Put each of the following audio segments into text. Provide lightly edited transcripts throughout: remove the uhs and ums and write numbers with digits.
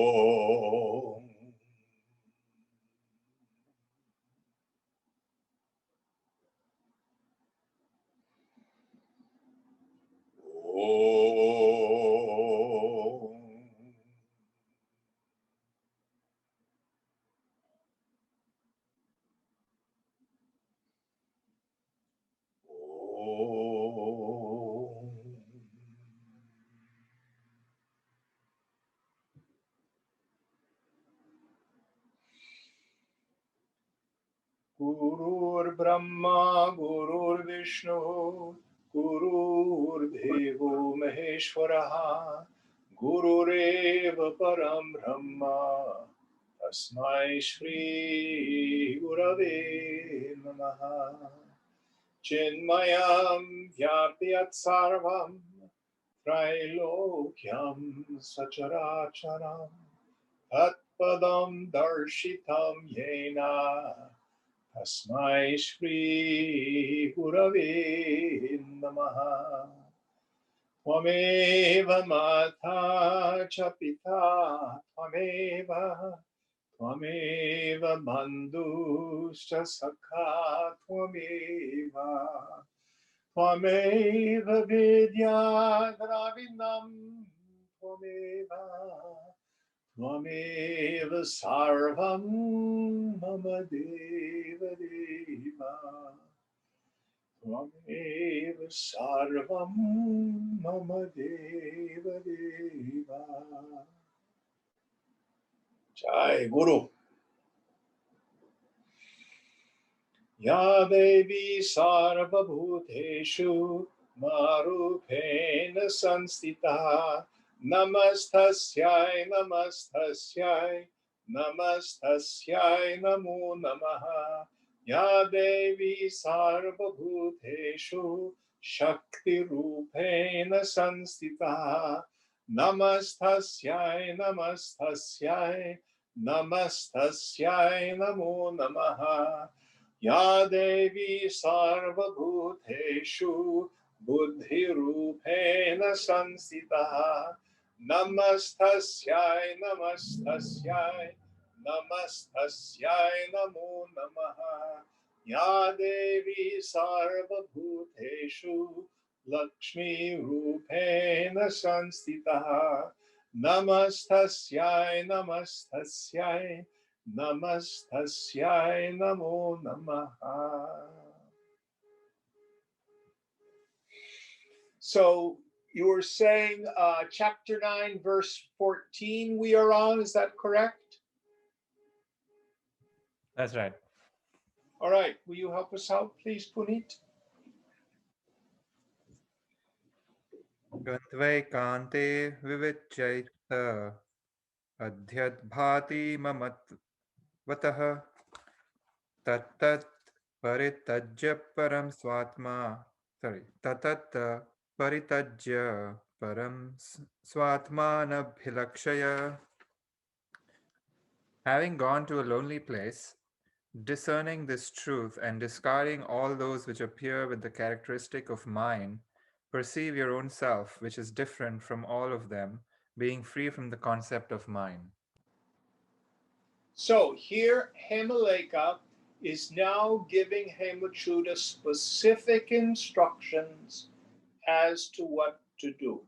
Om. Om. Gurur Brahma, Gurur Vishnu, Gurur Devo Maheshwaraha, Gurureva Param Brahma, Tasmai Shri Gurave Namaha. Chinmayam Vyapyat Sarvam, Trailokyam Sacharacharam, Tatpadam Darshitam Yena, Tasmai Shri Gurave Namaha. Tvameva Mata cha Pita Tvameva bandhuscha sakha Tvameva vidya dravinam Tvameva sarvam mama deva deva Tvameva sarvam mama deva deva. Jai Guru. Ya Devi Sarvabhuteshu Marupena Sanstita Namastasyai Namastasyai Namastasyai Namo Namaha. Ya Devi Sarvabhuteshu Shakti Rupena Sanstita Namastasyai Namastasyai Namastasyai Namo Namaha. Ya Devi Sarvabhuteshu Buddhirupena Sanstita Namastasyai Namastasyai Namastasyai Namo Namaha. Ya Devi Sarvabhuteshu Lakshmi Rupena Sanstita Namastasyai Namastasyai Namastasyai Namo Namaha. So you were saying chapter 9, verse 14 we are on, is that correct? That's right. All right, will you help us out, please, Puneet? Gandvaikante vivichaita adhyadbhati mamatvatah tatat paritajya param swatma. Sorry, tatat paritajya param swatmanabhilakshaya. Having gone to a lonely place, discerning this truth and discarding all those which appear with the characteristic of mine, perceive your own self, which is different from all of them, being free from the concept of mine. So here Hemaleka is now giving Hemachyuta specific instructions as to what to do.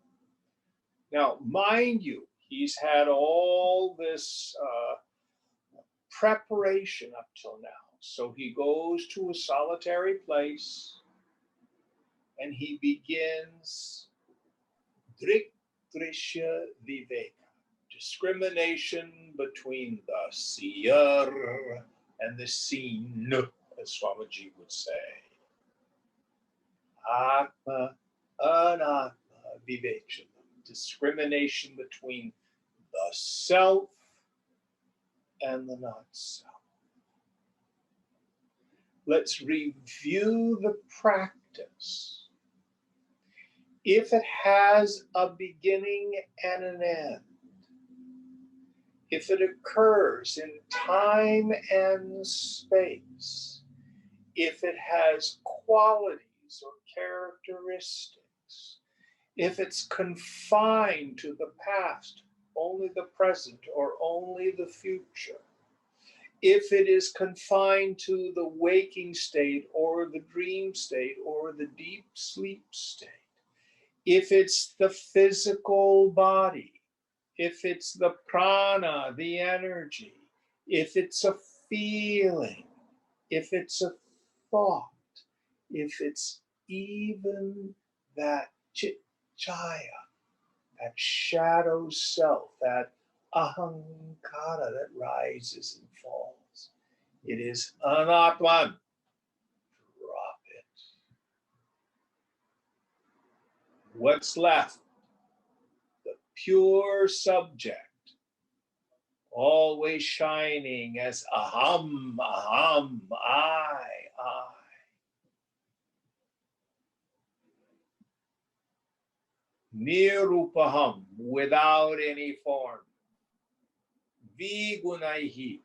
Now, mind you, he's had all this preparation up till now. So he goes to a solitary place and he begins Drik Drishya Viveka, discrimination between the seer and the seen, as Swamiji would say. Atma, Anatma, Viveka, discrimination between the self and the not self. Let's review the practice. If it has a beginning and an end, if it occurs in time and space, if it has qualities or characteristics, if it's confined to the past, only the present, or only the future. If it is confined to the waking state, or the dream state, or the deep sleep state, if it's the physical body, if it's the prana, the energy, if it's a feeling, if it's a thought, if it's even that chaya, that shadow self, that ahankara that rises and falls, it is anatman. Drop it. What's left? The pure subject, always shining as aham, aham, I. Nirupaham, without any form. Vigunaihi,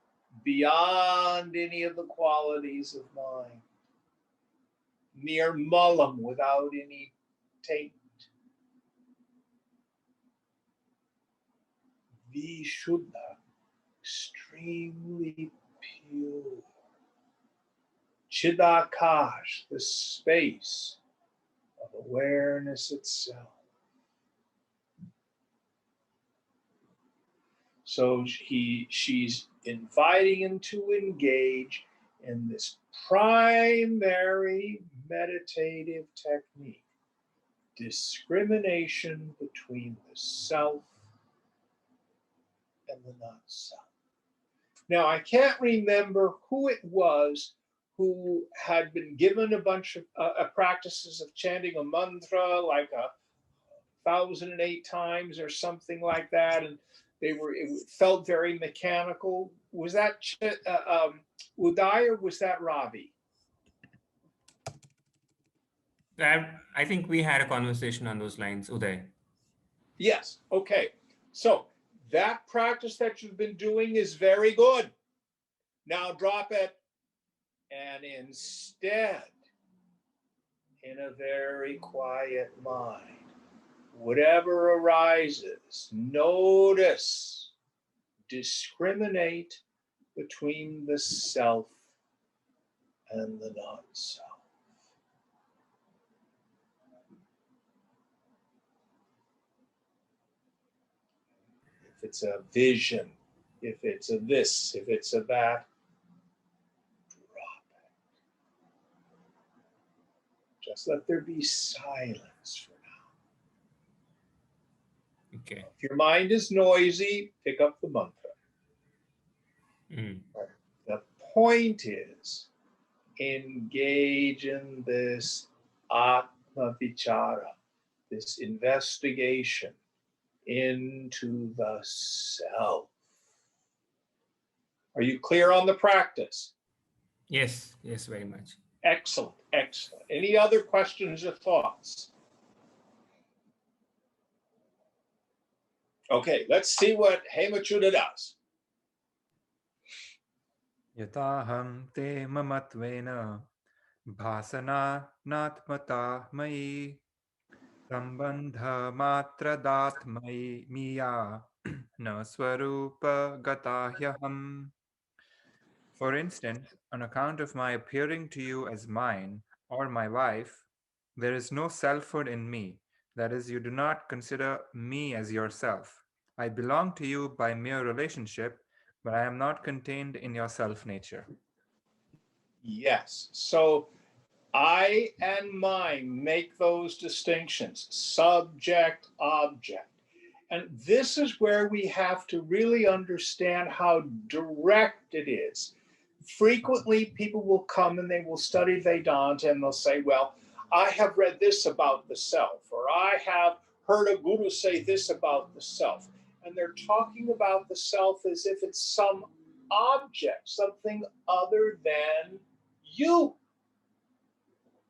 beyond any of the qualities of mind. Nirmalam, without any taint. Vishuddha, extremely pure. Chidakash, the space of awareness itself. So she's inviting him to engage in this primary meditative technique, discrimination between the self and the not self. Now, I can't remember who it was who had been given a bunch of practices of chanting a mantra like 1,008 times or something like that, and it felt very mechanical. Was that Uday, or was that Ravi? I think we had a conversation on those lines, Uday. Yes. Okay. So that practice that you've been doing is very good. Now drop it, and instead, in a very quiet mind, whatever arises, notice, discriminate between the self and the not self. If it's a vision, if it's a this, if it's a that, drop it. Just let there be silence for now. Okay. If your mind is noisy, pick up the mantra. Right. The point is, engage in this atma vichara, this investigation into the self. Are you clear on the practice? Yes, very much. Excellent, excellent. Any other questions or thoughts? Okay, let's see what Hemachyuta does. Yataham te mamatvena bhasana natmata mai sambandha matradatmai miya na swarupa gatahyaham. For instance, on account of my appearing to you as mine or my wife, there is no selfhood in me. That is, you do not consider me as yourself. I belong to you by mere relationship, but I am not contained in your self nature. Yes. So I and mine make those distinctions, subject, object. And this is where we have to really understand how direct it is. Frequently, people will come and they will study Vedanta and they'll say, well, I have read this about the self, or I have heard a guru say this about the self. And they're talking about the self as if it's some object, something other than you.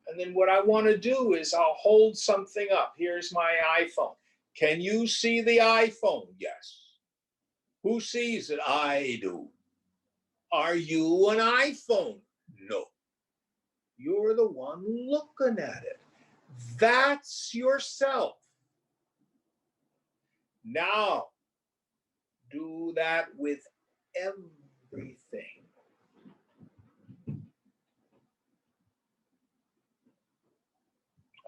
And then what I want to do is I'll hold something up. Here's my iPhone. Can you see the iPhone? Yes. Who sees it? I do. Are you an iPhone? No. You're the one looking at it. That's yourself. Now, Do that with everything.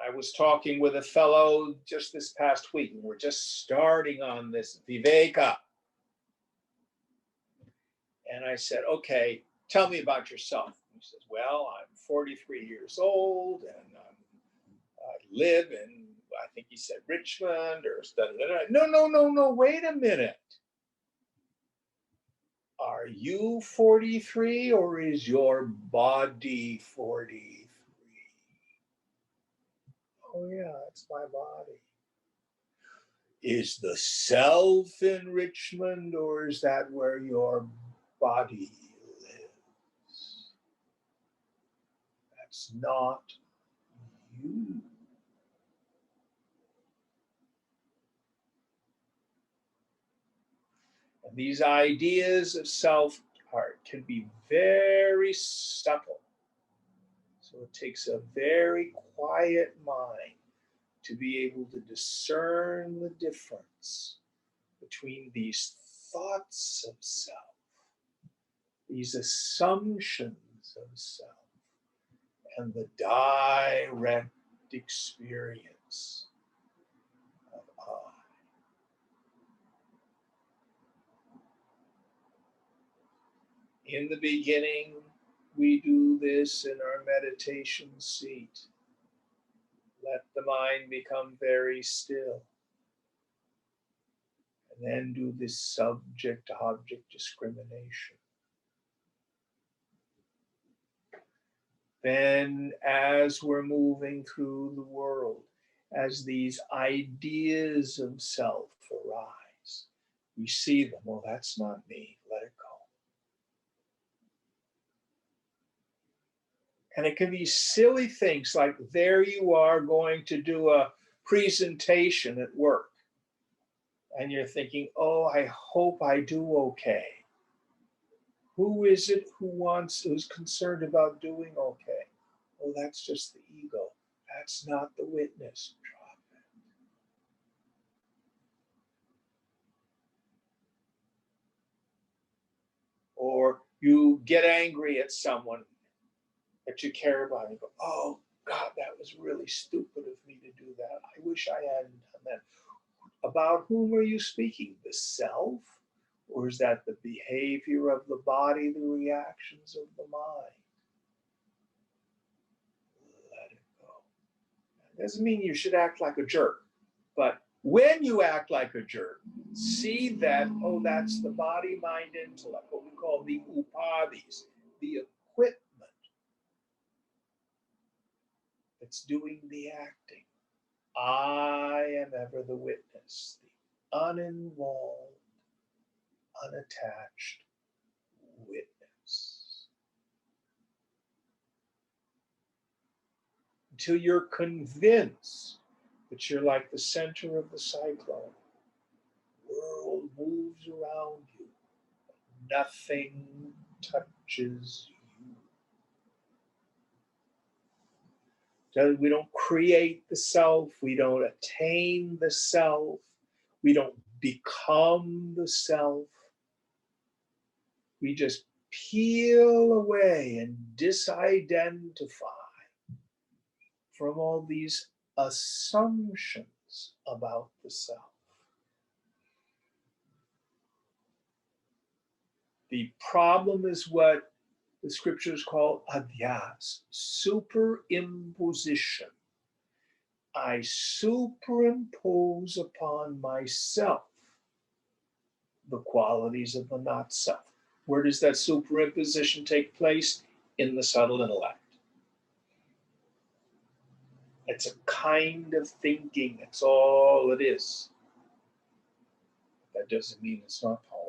I was talking with a fellow just this past week, and we're just starting on this Viveka. And I said, okay, tell me about yourself. He says, well, I'm 43 years old, and I live in, I think he said Richmond or no, wait a minute. Are you 43 or is your body 43? Oh yeah, it's my body. Is the self in Richmond or is that where your body lives? That's not you. And these ideas of self can be very subtle. So it takes a very quiet mind to be able to discern the difference between these thoughts of self, these assumptions of self, and the direct experience of I. In the beginning, we do this in our meditation seat. Let the mind become very still. And then do this subject-object discrimination. Then, as we're moving through the world, as these ideas of self arise, we see them. Well, that's not me. Let it go. And it can be silly things like there you are going to do a presentation at work. And you're thinking, oh, I hope I do okay. Who is it who's concerned about doing okay? Oh, that's just the ego. That's not the witness. Drop it. Or you get angry at someone that you care about and you go, oh, God, that was really stupid of me to do that. I wish I hadn't done that. About whom are you speaking? The self? Or is that the behavior of the body, the reactions of the mind? Let it go. It doesn't mean you should act like a jerk, but when you act like a jerk, see that, oh, that's the body, mind, intellect, what we call the upadhis, the equipment that's doing the acting. I am ever the witness, the uninvolved, unattached witness. Until you're convinced that you're like the center of the cyclone. The world moves around you. Nothing touches you. We don't create the self. We don't attain the self. We don't become the self. We just peel away and disidentify from all these assumptions about the self. The problem is what the scriptures call adhyas, superimposition. I superimpose upon myself the qualities of the not self. Where does that superimposition take place? In the subtle intellect. It's a kind of thinking. That's all it is. That doesn't mean it's not powerful.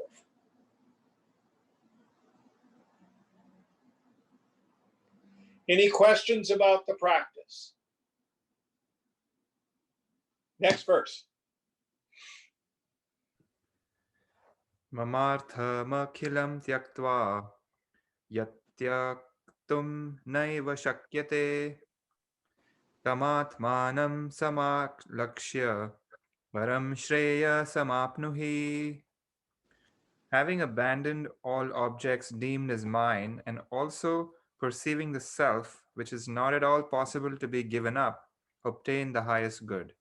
Any questions about the practice? Next verse. Mamarthamakhilam tyaktva yatyaktum naiva shakyate tamatmanam samaklakshya param shreya samapnuhi. Having abandoned all objects deemed as mine, and also perceiving the self, which is not at all possible to be given up, obtain the highest good.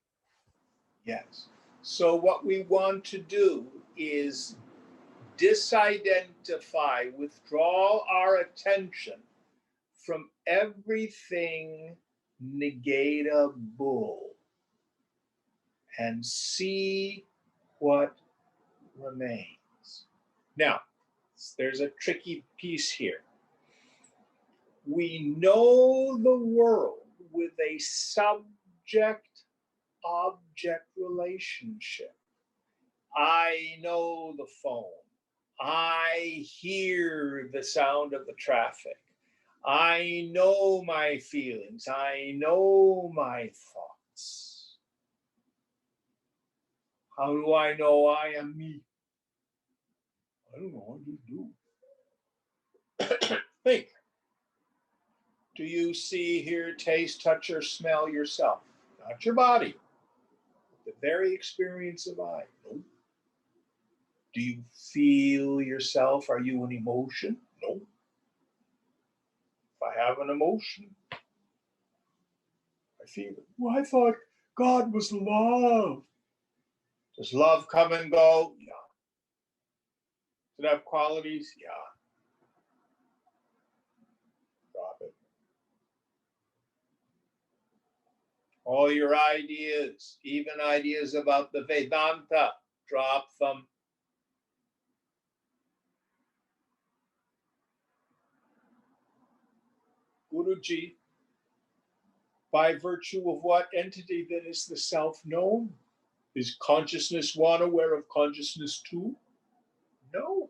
Yes. So, what we want to do is disidentify, withdraw our attention from everything negatable and see what remains. Now, there's a tricky piece here. We know the world with a subject object relationship. I know the phone. I hear the sound of the traffic. I know my feelings. I know my thoughts. How do I know I am me? I don't know. I just do. Think. Do you see, hear, taste, touch, or smell yourself? Not your body. The very experience of I. No. Do you feel yourself? Are you an emotion? No. If I have an emotion, I feel it. Well, I thought God was love. Does love come and go? Yeah. Does it have qualities? Yeah. Drop it. All your ideas, even ideas about the Vedanta, drop them. Guruji, by virtue of what entity then is the self known? Is consciousness one aware of consciousness two? No.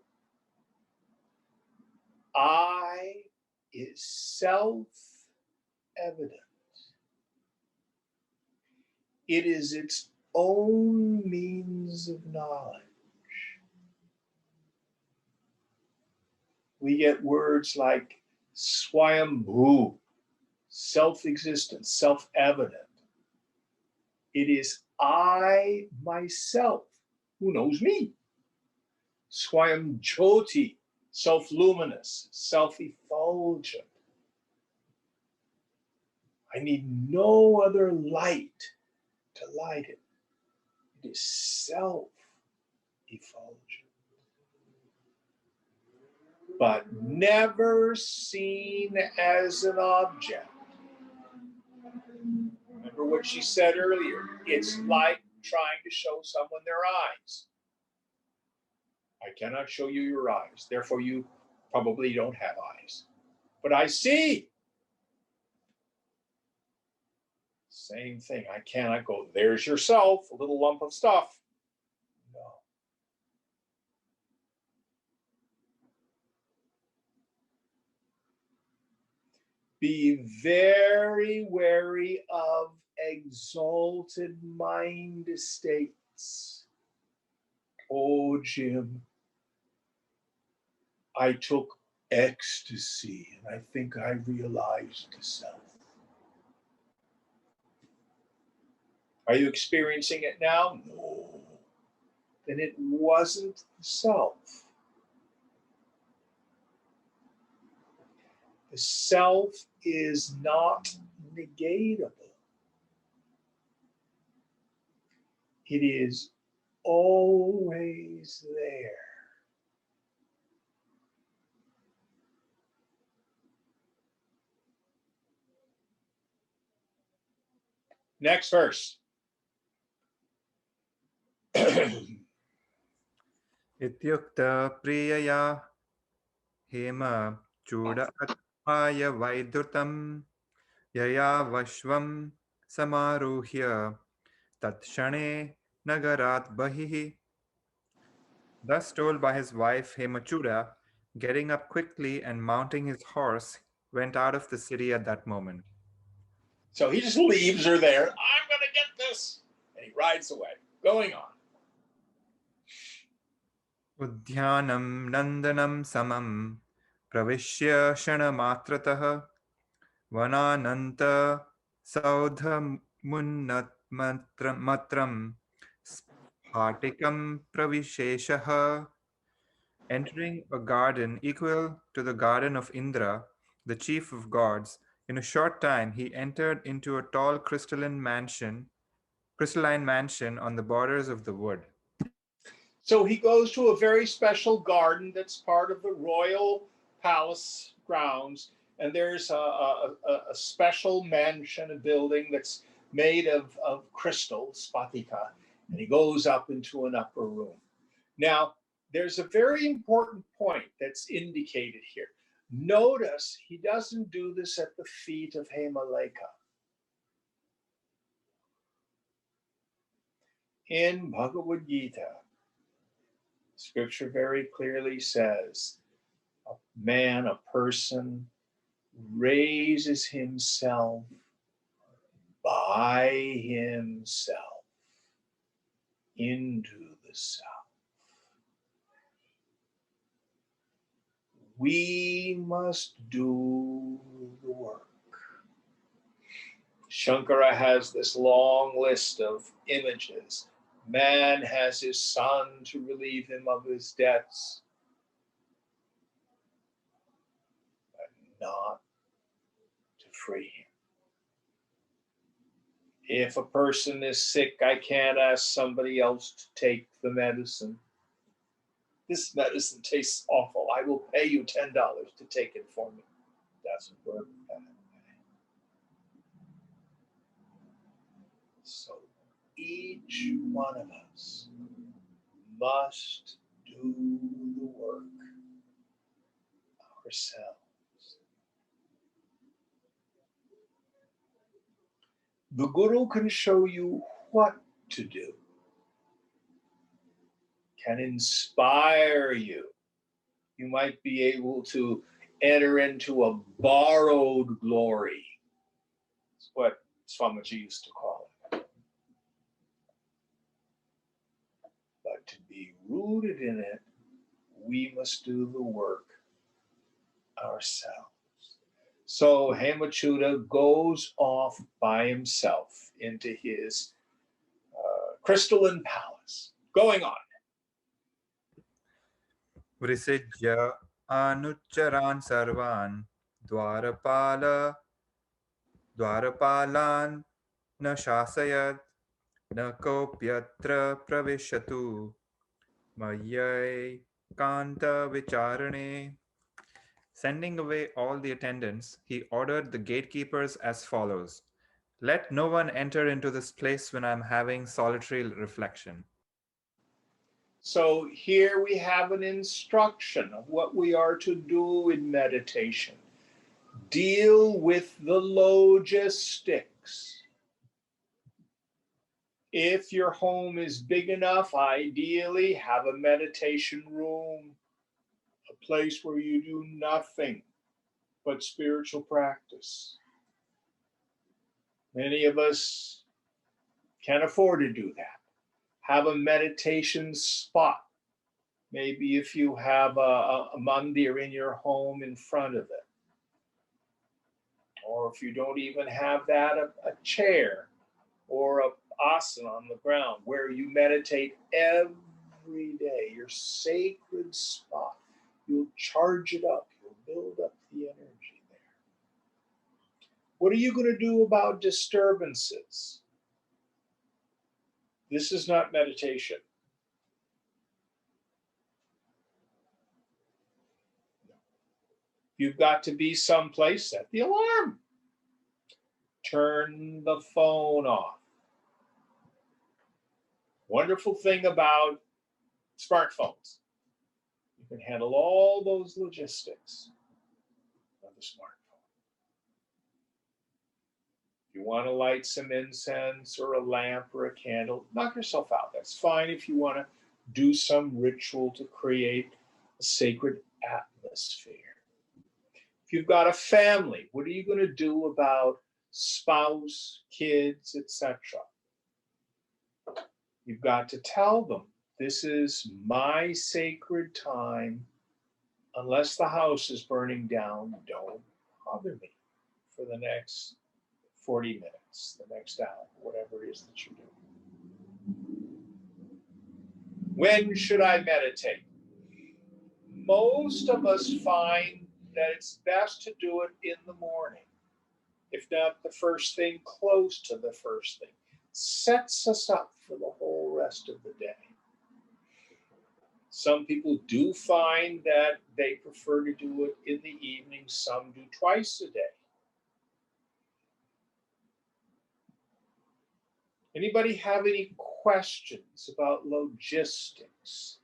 I is self evident. It is its own means of knowledge. We get words like swayambhu, self-existent, self-evident. It is I, myself, who knows me. Swayamjyoti, self-luminous, self-effulgent. I need no other light to light it. It is self-effulgent. But never seen as an object. Remember what she said earlier. It's like trying to show someone their eyes. I cannot show you your eyes. Therefore, you probably don't have eyes. But I see. Same thing. I cannot go, there's yourself, a little lump of stuff. No. Be very wary of exalted mind states. Oh, Jim, I took ecstasy and I think I realized the self. Are you experiencing it now? No. Then it wasn't the self. The self is not negatable. It is always there. Next verse. Ityukta priyaya hema chuda atmaya vaidrutam yaya vashvam samaruhya tatshane nagarat bahihi. Thus told by his wife Hemachuda, getting up quickly and mounting his horse, went out of the city at that moment. So he just leaves her there. I'm going to get this. And he rides away. Going on. Udhyanam nandanam samam pravishya shanamatrataha vanananta saudhamunnatmatram spatikam pravisheshaha. Entering a garden equal to the garden of Indra, the chief of gods, in a short time he entered into a tall crystalline mansion on the borders of the wood. So he goes to a very special garden that's part of the royal palace grounds. And there's a special mansion, a building that's made of crystal, spatika. And he goes up into an upper room. Now, there's a very important point that's indicated here. Notice he doesn't do this at the feet of Hemaleka. In Bhagavad Gita, Scripture very clearly says a man, a person, raises himself by himself into the self. We must do the work. Shankara has this long list of images. Man has his son to relieve him of his debts, but not to free him. If a person is sick, I can't ask somebody else to take the medicine. This medicine tastes awful. I will pay you $10 to take it for me. Doesn't work that way. So each one of us must do the work ourselves. The Guru can show you what to do, can inspire you. You might be able to enter into a borrowed glory. It's what Swamiji used to call it. But to be rooted in it, we must do the work ourselves. So Hemachyuta goes off by himself into his crystalline palace. Going on. Vrisijya anucharan sarvan dwarapalan na shasayat na kopyatra pravishatu mayai kanta vicharane. Sending away all the attendants, he ordered the gatekeepers as follows: let no one enter into this place when I am having solitary reflection. So here we have an instruction of what we are to do in meditation. Deal with the logistics. If your home is big enough, ideally have a meditation room, a place where you do nothing but spiritual practice. Many of us can't afford to do that. Have a meditation spot. Maybe if you have a mandir in your home in front of it. Or if you don't even have that, a chair or a asana on the ground where you meditate every day, your sacred spot. You'll charge it up, you'll build up the energy there. What are you going to do about disturbances? This is not meditation. You've got to be someplace, set the alarm. Turn the phone off. Wonderful thing about smartphones. You can handle all those logistics on the smartphone. If you want to light some incense or a lamp or a candle, knock yourself out. That's fine if you want to do some ritual to create a sacred atmosphere. If you've got a family, what are you going to do about spouse, kids, etc.? You've got to tell them, this is my sacred time. Unless the house is burning down, don't bother me for the next 40 minutes, the next hour, whatever it is that you're doing. When should I meditate? most of us find that it's best to do it in the morning, if not the first thing, close to the first thing. Sets us up for the whole rest of the day. Some people do find that they prefer to do it in the evening. Some do twice a day. Anybody have any questions about logistics?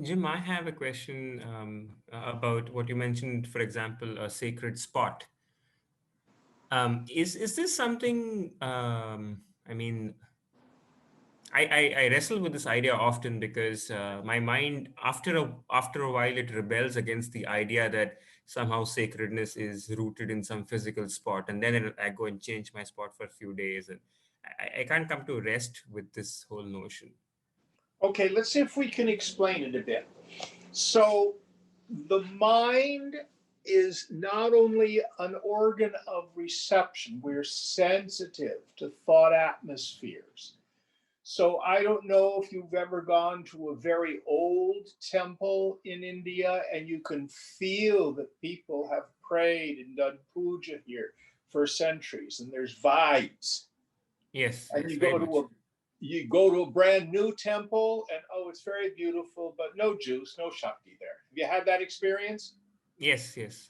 Jim, I have a question about what you mentioned, for example, a sacred spot. Is this something, I mean, I wrestle with this idea often because my mind, after a while, it rebels against the idea that somehow sacredness is rooted in some physical spot, and then I go and change my spot for a few days, and I can't come to rest with this whole notion. Okay, let's see if we can explain it a bit. So, the mind is not only an organ of reception, we're sensitive to thought atmospheres. So I don't know if you've ever gone to a very old temple in India and you can feel that people have prayed and done puja here for centuries, and there's vibes. Yes, And yes, very much. you go to a brand new temple and oh, it's very beautiful, but no juice, no Shakti there. Have you had that experience? Yes, yes.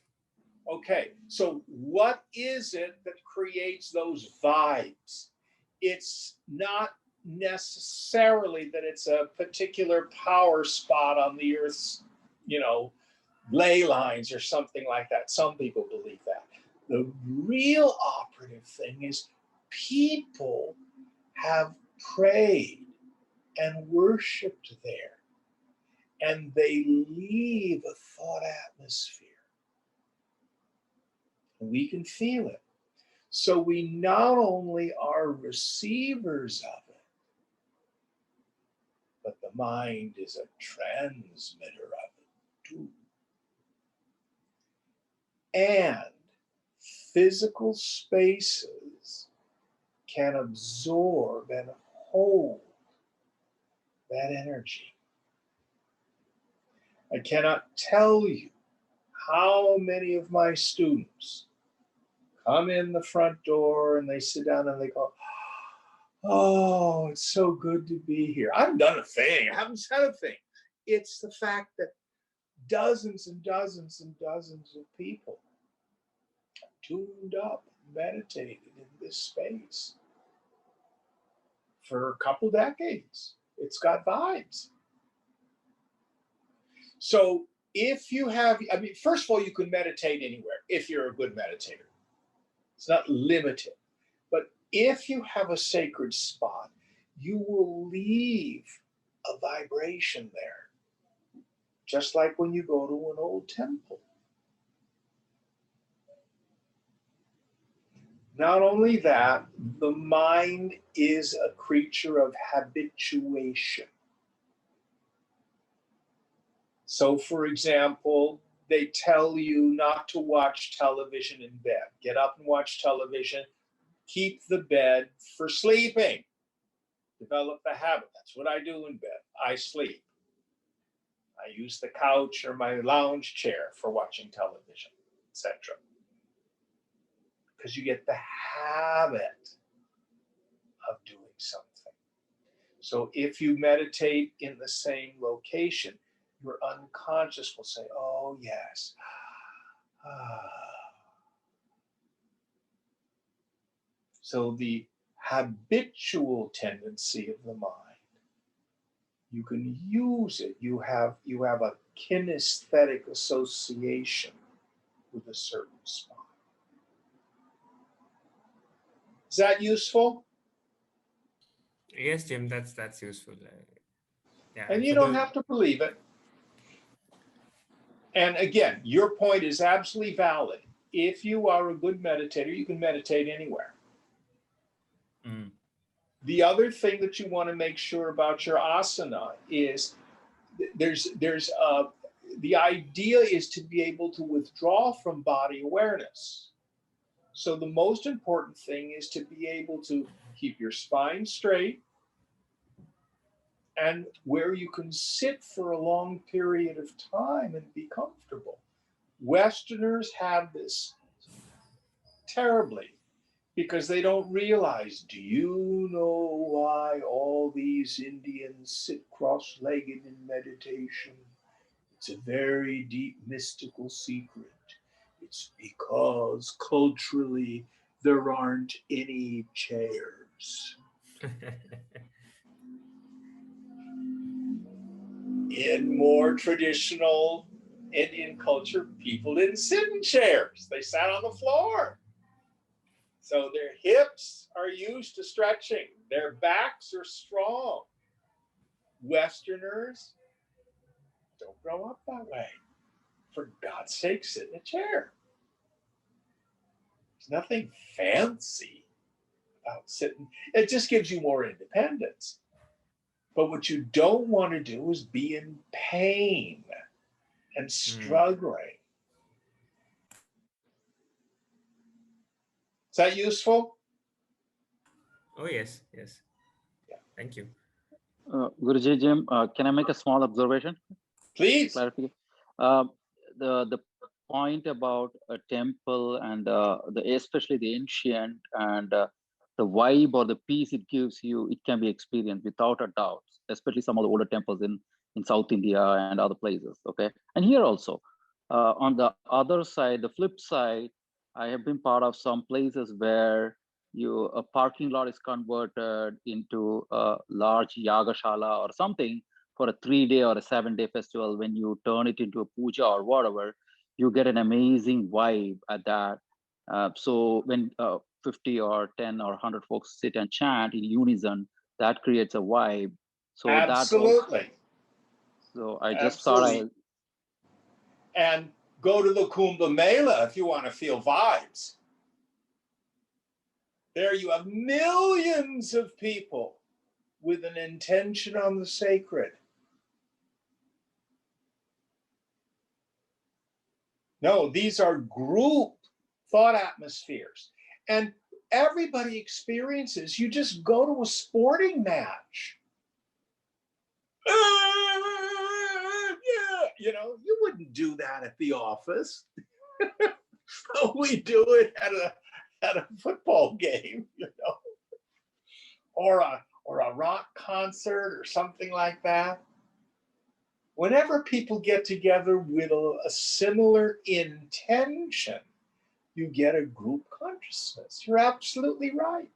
Okay, so what is it that creates those vibes? It's not necessarily that it's a particular power spot on the earth's, ley lines or something like that. Some people believe that. The real operative thing is people have prayed and worshiped there, and they leave a thought atmosphere. We can feel it. So we not only are receivers of it, but the mind is a transmitter of it too. And physical spaces can absorb and hold that energy. I cannot tell you how many of my students come in the front door and they sit down and they go, oh, it's so good to be here. I haven't done a thing. I haven't said a thing. It's the fact that dozens and dozens and dozens of people tuned up, meditated in this space for a couple decades. It's got vibes. So if you have, first of all, you can meditate anywhere if you're a good meditator. It's not limited. But if you have a sacred spot, you will leave a vibration there. Just like when you go to an old temple. Not only that, the mind is a creature of habituation. So, for example, they tell you not to watch television in bed. Get up and watch television. Keep the bed for sleeping. Develop the habit. That's what I do in bed. I sleep. I use the couch or my lounge chair for watching television, etc. Because you get the habit of doing something. So if you meditate in the same location, your unconscious will say, oh, yes. So the habitual tendency of the mind, you can use it. You have a kinesthetic association with a certain spot. Is that useful? Yes, Jim, that's useful. Yeah, And you for don't the have to believe it. And again, your point is absolutely valid. If you are a good meditator, you can meditate anywhere. Mm. The other thing that you want to make sure about your asana is the idea is to be able to withdraw from body awareness. So the most important thing is to be able to keep your spine straight, and where you can sit for a long period of time and be comfortable. Westerners have this terribly because they don't realize, do you know why all these Indians sit cross-legged in meditation? It's a very deep mystical secret. It's because culturally there aren't any chairs. In more traditional Indian culture, people didn't sit in chairs. They sat on the floor. So their hips are used to stretching. Their backs are strong. Westerners don't grow up that way. For God's sake, sit in a chair. There's nothing fancy about sitting. It just gives you more independence. But what you don't want to do is be in pain and struggling. Is that useful? Oh, yes, yes. Yeah. Thank you. Guruji Jim, can I make a small observation? Please. Clarification. The point about a temple and especially the ancient and the vibe or the peace it gives you, it can be experienced without a doubt, especially some of the older temples in South India and other places. Okay, and here also. On the other side, the flip side, I have been part of some places where a parking lot is converted into a large yagashala or something for a 3-day or a 7-day festival. When you turn it into a puja or whatever, you get an amazing vibe at that. So when 50 or 10 or 100 folks sit and chant in unison, that creates a vibe. So absolutely. So I just thought and go to the Kumbh Mela if you want to feel vibes. There you have millions of people with an intention on the sacred. No, these are group thought atmospheres. And everybody experiences, you just go to a sporting match. Yeah, you wouldn't do that at the office. We do it at a football game, or a rock concert or something like that. Whenever people get together with a similar intention, you get a group consciousness. You're absolutely right.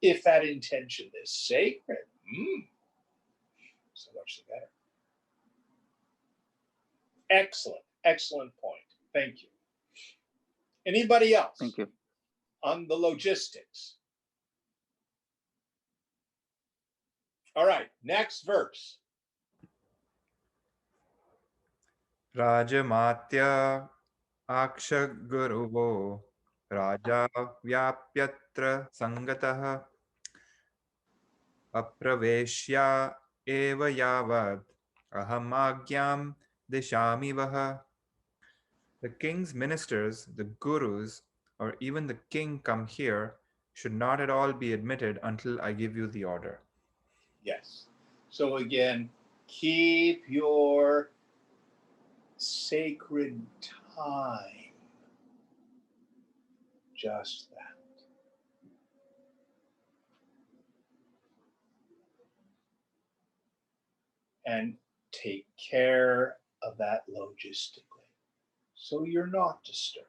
If that intention is sacred, so much the better. Excellent, excellent point. Thank you. Anybody else? Thank you. On the logistics. All right, next verse. Rajamatya Akshaguruvo Raja Vyapyatra Sangatah Apraveshya Eva Yavad Ahamagyam Dishami Vaha. The king's ministers, the gurus, or even the king come here should not at all be admitted until I give you the order. Yes. So again, keep your sacred time. Just that. And take care of that logistically so you're not disturbed.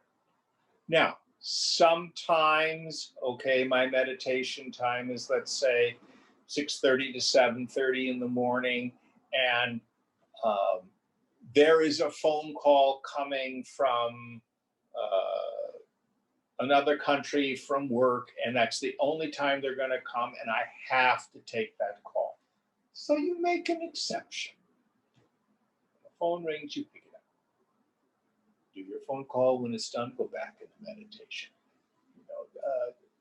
Now, sometimes, okay, my meditation time is, let's say, 6:30 to 7:30 in the morning, and there is a phone call coming from another country from work, and that's the only time they're going to come, and I have to take that call. So you make an exception. When the phone rings, you pick it up. Do your phone call. When it's done, go back into meditation.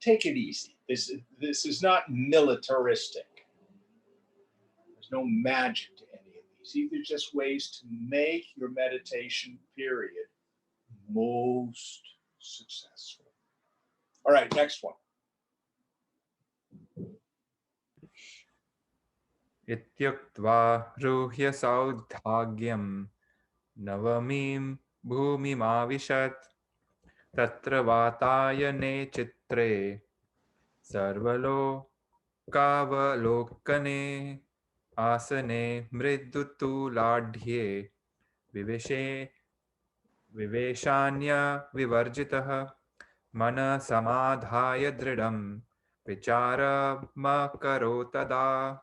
Take it easy. This is not militaristic. There's no magic to any of these. These are just ways to make your meditation period most successful. All right, next one. Ityuktva ruhya saudhagyam navamim bhumimavishat tatra vatayane chitre sarvalo kavalokane asane mridutu ladhye viveshe viveshanya vivarjitah mana samadhaya dridam vichara makaro tada.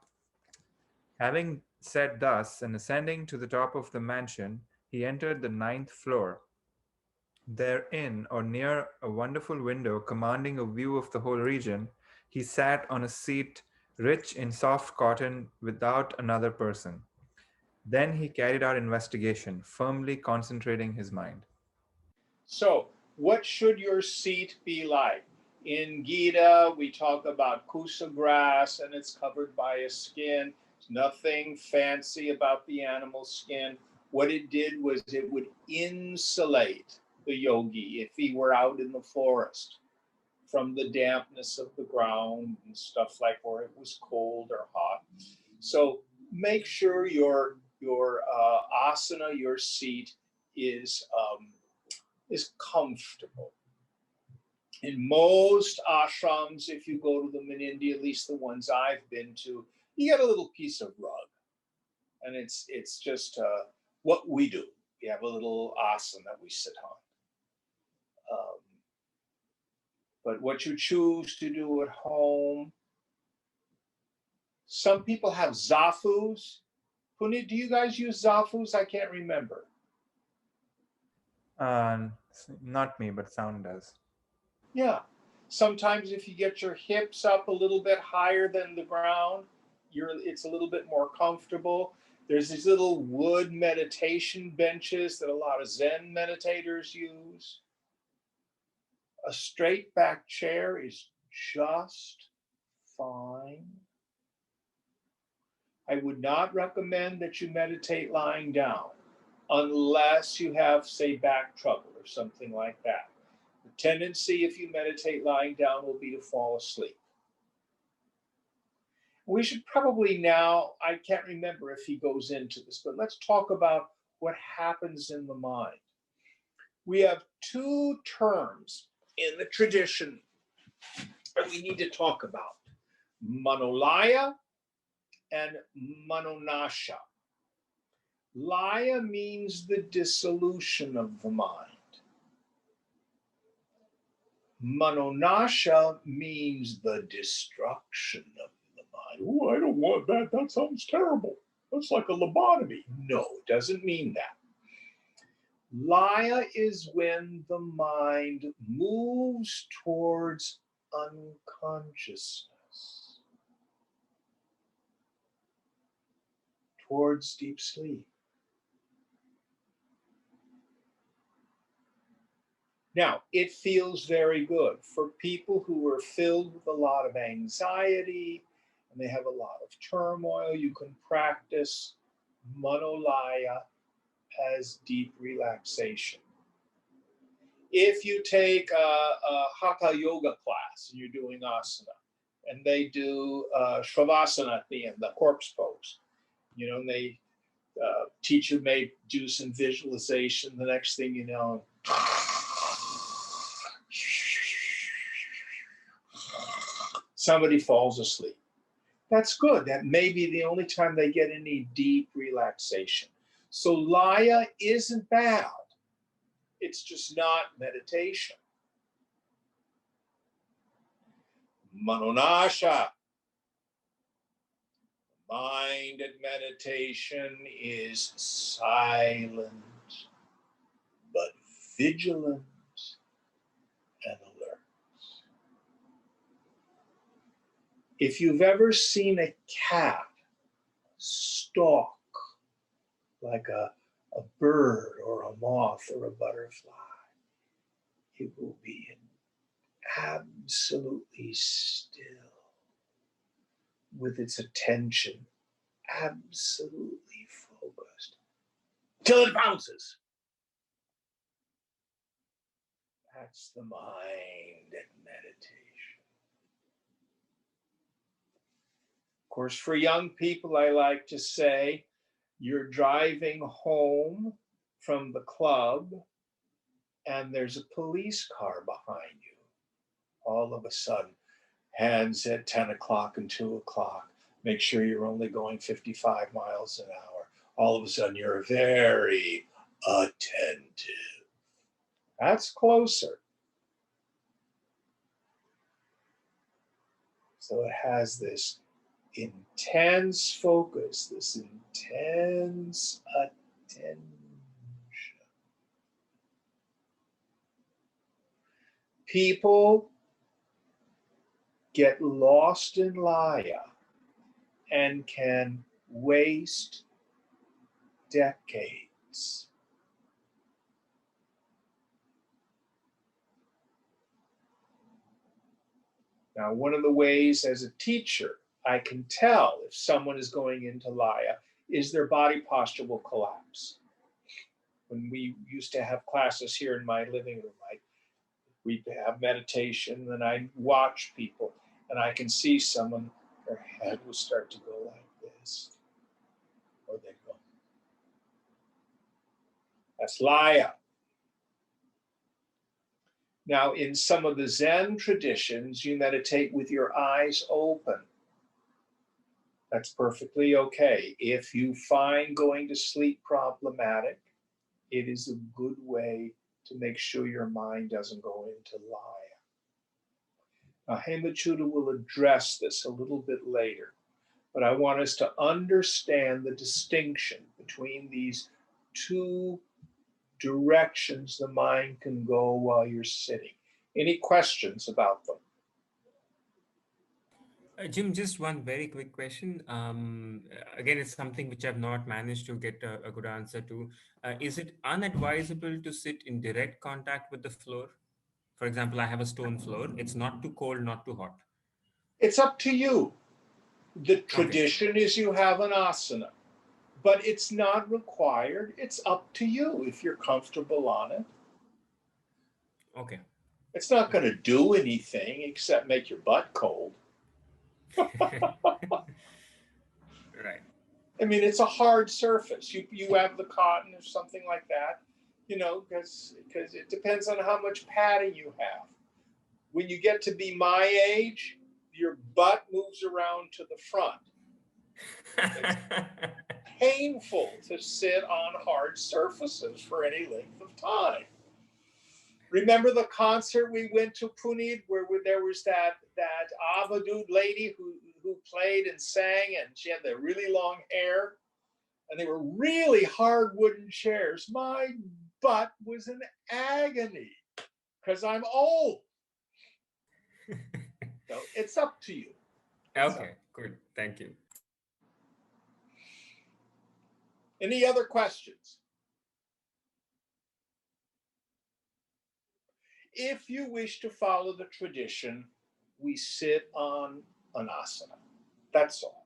Having said thus, and ascending to the top of the mansion, he entered the ninth floor. Therein, or near a wonderful window commanding a view of the whole region, he sat on a seat rich in soft cotton without another person. Then he carried out investigation, firmly concentrating his mind. So, what should your seat be like? In Gita, we talk about kusa grass and it's covered by a skin. There's nothing fancy about the animal skin. What it did was it would insulate the yogi if he were out in the forest from the dampness of the ground and stuff like where it was cold or hot. So make sure your asana, your seat, is comfortable. In most ashrams, if you go to them in India, at least the ones I've been to, you get a little piece of rug, and it's just what we do. We have a little asana that we sit on. But what you choose to do at home, some people have zafus. Punit, do you guys use zafus? I can't remember. Not me, but sound does. Yeah. Sometimes if you get your hips up a little bit higher than the ground, it's a little bit more comfortable. There's these little wood meditation benches that a lot of Zen meditators use. A straight back chair is just fine. I would not recommend that you meditate lying down unless you have, say, back trouble or something like that. The tendency, if you meditate lying down, will be to fall asleep. We should probably now, I can't remember if he goes into this, but let's talk about what happens in the mind. We have two terms in the tradition that we need to talk about: manolaya and manonasha. Laya means the dissolution of the mind. Manonasha means the destruction of the mind. Oh, I don't want that. That sounds terrible. That's like a lobotomy. No, it doesn't mean that. Laya is when the mind moves towards unconsciousness, towards deep sleep. Now, it feels very good for people who are filled with a lot of anxiety and they have a lot of turmoil. You can practice manolaya as deep relaxation. If you take a hatha yoga class and you're doing asana, and they do shavasana at the end, the corpse pose, and they teacher may do some visualization. The next thing you know, somebody falls asleep. That's good. That may be the only time they get any deep relaxation. So laya isn't bad. It's just not meditation. Manonasha. Mind at meditation is silent, but vigilant and alert. If you've ever seen a cat stalk like a bird or a moth or a butterfly, it will be absolutely still with its attention absolutely focused till it bounces. That's the mind at meditation. course, for young people, I like to say, you're driving home from the club and there's a police car behind you. All of a sudden, hands at 10 o'clock and 2 o'clock. Make sure you're only going 55 miles an hour. All of a sudden, you're very attentive. That's closer. So it has this intense focus, this intense attention. People get lost in Laya and can waste decades. Now, one of the ways as a teacher I can tell if someone is going into Laya is their body posture will collapse. When we used to have classes here in my living room, we'd have meditation and I'd watch people and I can see someone, their head would start to go like this, or they'd go. That's Laya. Now, in some of the Zen traditions, you meditate with your eyes open. That's perfectly okay. If you find going to sleep problematic, it is a good way to make sure your mind doesn't go into Laya. Now, Hemachuda will address this a little bit later, but I want us to understand the distinction between these two directions the mind can go while you're sitting. Any questions about them? Jim, just one very quick question. Again, it's something which I've not managed to get a good answer to. Is it unadvisable to sit in direct contact with the floor? For example, I have a stone floor. It's not too cold, not too hot. It's up to you. The Okay. tradition is you have an asana, but it's not required. It's up to you if you're comfortable on it. Okay. It's not going to do anything except make your butt cold. Right. I mean, it's a hard surface. You have the cotton or something like that, you know, because it depends on how much padding you have. When you get to be my age, your butt moves around to the front. It's painful to sit on hard surfaces for any length of time. Remember the concert we went to, Puneet, where there was that Avadud lady who played and sang, and she had the really long hair, and they were really hard wooden chairs. My butt was in agony because I'm old. So it's up to you. Okay, good. Thank you. Any other questions? If you wish to follow the tradition, we sit on an asana. That's all.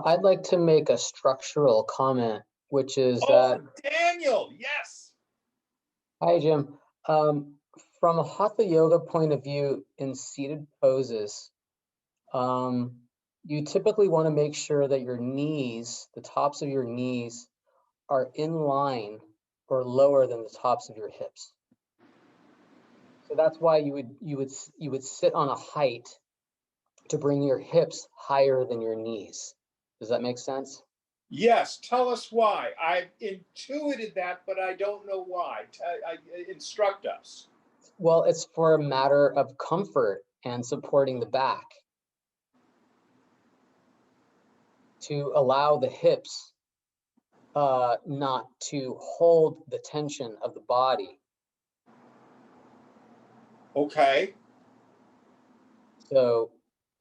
I'd like to make a structural comment, which is that. Daniel, yes. Hi, Jim. From a Hatha yoga point of view, in seated poses, you typically want to make sure that your knees, the tops of your knees, are in line or lower than the tops of your hips. So that's why you would sit on a height to bring your hips higher than your knees. Does that make sense? Yes, tell us why. I've intuited that, but I don't know why. Instruct us. Well, it's for a matter of comfort and supporting the back. To allow the hips not to hold the tension of the body. Okay. So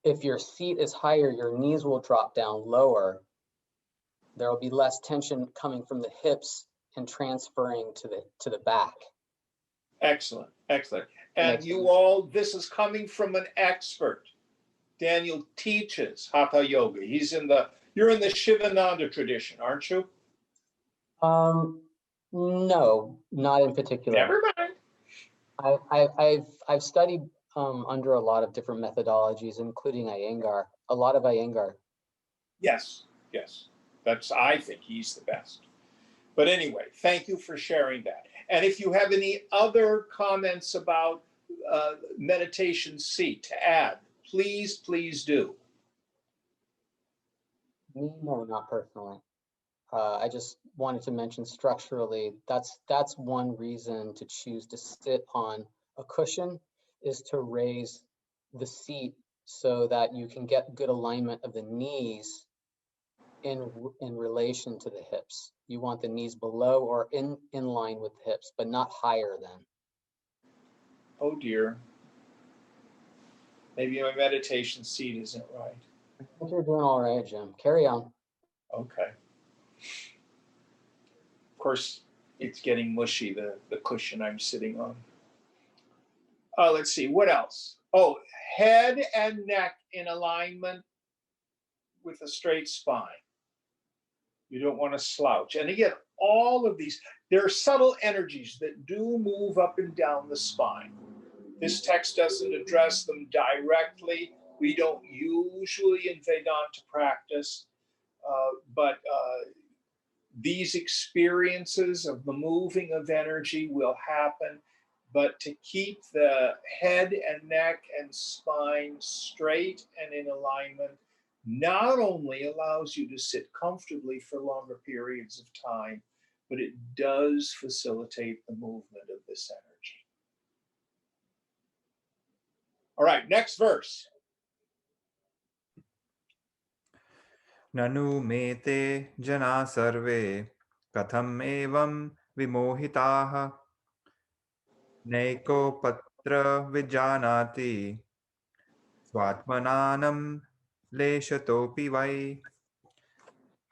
if your seat is higher, your knees will drop down lower. There will be less tension coming from the hips and transferring to the back. Excellent, excellent. And you all, this is coming from an expert. Daniel teaches Hatha Yoga. You're in the Shivananda tradition, aren't you? No, not in particular. Never mind. I've studied under a lot of different methodologies, including Iyengar, a lot of Iyengar. Yes, yes. I think he's the best. But anyway, thank you for sharing that. And if you have any other comments about meditation seat to add, please, please do. Me, no, not personally. I just wanted to mention structurally, that's one reason to choose to sit on a cushion, is to raise the seat so that you can get good alignment of the knees in relation to the hips. You want the knees below or in line with the hips, but not higher than. Oh dear. Maybe my meditation seat isn't right. I think you're doing all right, Jim. Carry on. Okay. Of course, it's getting mushy, the cushion I'm sitting on. Let's see, what else? Oh, head and neck in alignment with a straight spine. You don't want to slouch. And again, all of these, there are subtle energies that do move up and down the spine. This text doesn't address them directly. We don't usually in Vedanta practice, but these experiences of the moving of energy will happen. But to keep the head and neck and spine straight and in alignment not only allows you to sit comfortably for longer periods of time, but it does facilitate the movement of this energy. All right, next verse. Nanu mete jana sarve katham evam vimohitaha Naiko patra vijanati swatmananam leshatopi vai.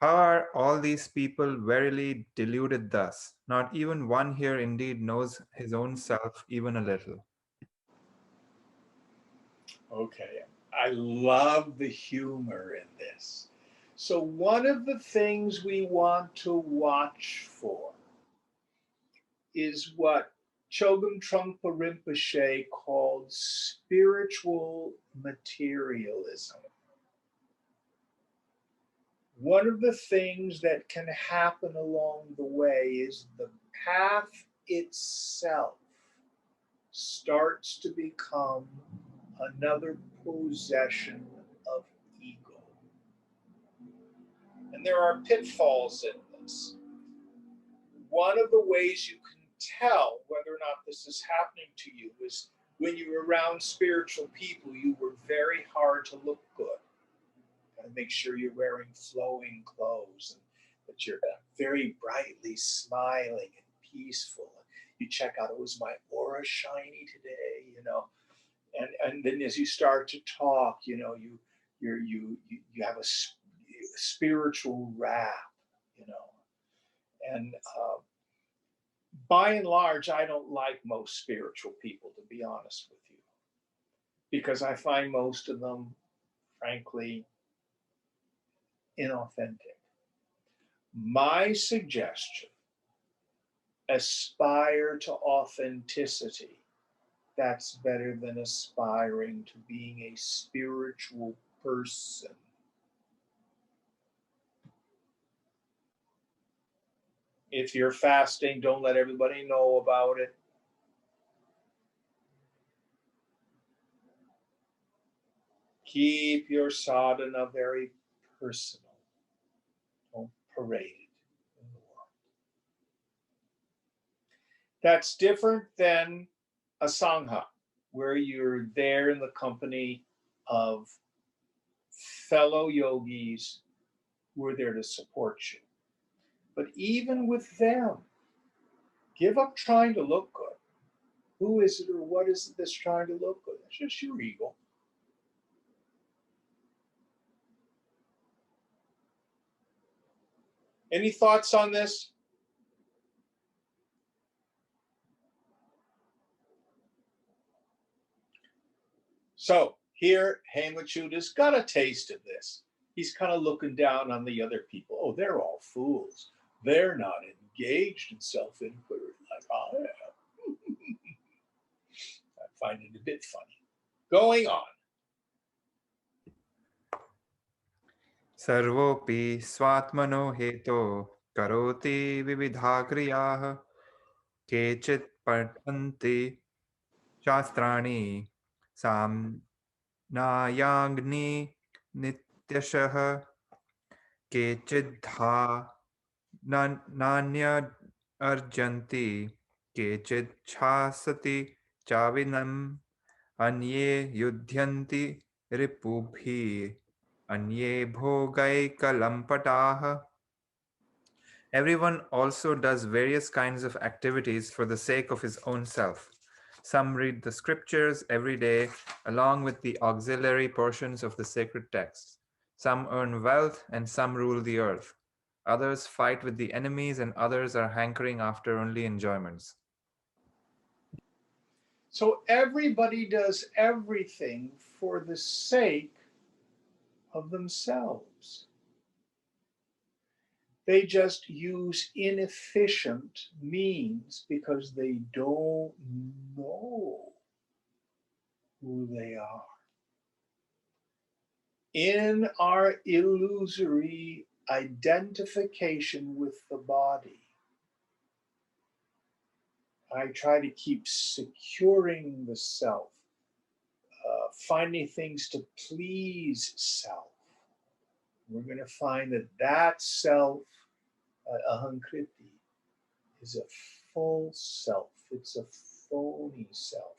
How are all these people verily deluded thus? Not even one here indeed knows his own self even a little. Okay, I love the humor in this. So one of the things we want to watch for is what Chogyam Trungpa Rinpoche called spiritual materialism. One of the things that can happen along the way is the path itself starts to become another possession of ego. And there are pitfalls in this. One of the ways you can tell whether or not this is happening to you is when you're around spiritual people, you work very hard to look good. And make sure you're wearing flowing clothes and that you're very brightly smiling and peaceful. You check out, was my aura shiny today? You know, and then as you start to talk, you know, you have a spiritual rap, you know, and by and large, I don't like most spiritual people, to be honest with you, because I find most of them, frankly, inauthentic. My suggestion, aspire to authenticity. That's better than aspiring to being a spiritual person. If you're fasting, don't let everybody know about it. Keep your sadhana very personal. Don't parade it in the world. That's different than a sangha, where you're there in the company of fellow yogis who are there to support you. But even with them, give up trying to look good. Who is it or what is it that's trying to look good? It's just your ego. Any thoughts on this? So here, Hemachuda's got a taste of this. He's kind of looking down on the other people. Oh, they're all fools. They're not engaged in self-inquiry like I am. I find it a bit funny. Going on. Sarvopi swatmano heto karoti vividha kriyaha kechit patanti shastrani samnayagni nityashah kechidha nanya arjanti kechid chhasati chavinam anye yudhyanti ripubhi anye bhogaikalampataha. Everyone also does various kinds of activities for the sake of his own self. Some read the scriptures every day along with the auxiliary portions of the sacred texts. Some earn wealth and some rule the earth. Others fight with the enemies and others are hankering after only enjoyments. So everybody does everything for the sake of themselves. They just use inefficient means because they don't know who they are. In our illusory identification with the body, I try to keep securing the self, finding things to please self. We're going to find that that self, ahankriti, is a false self. It's a phony self.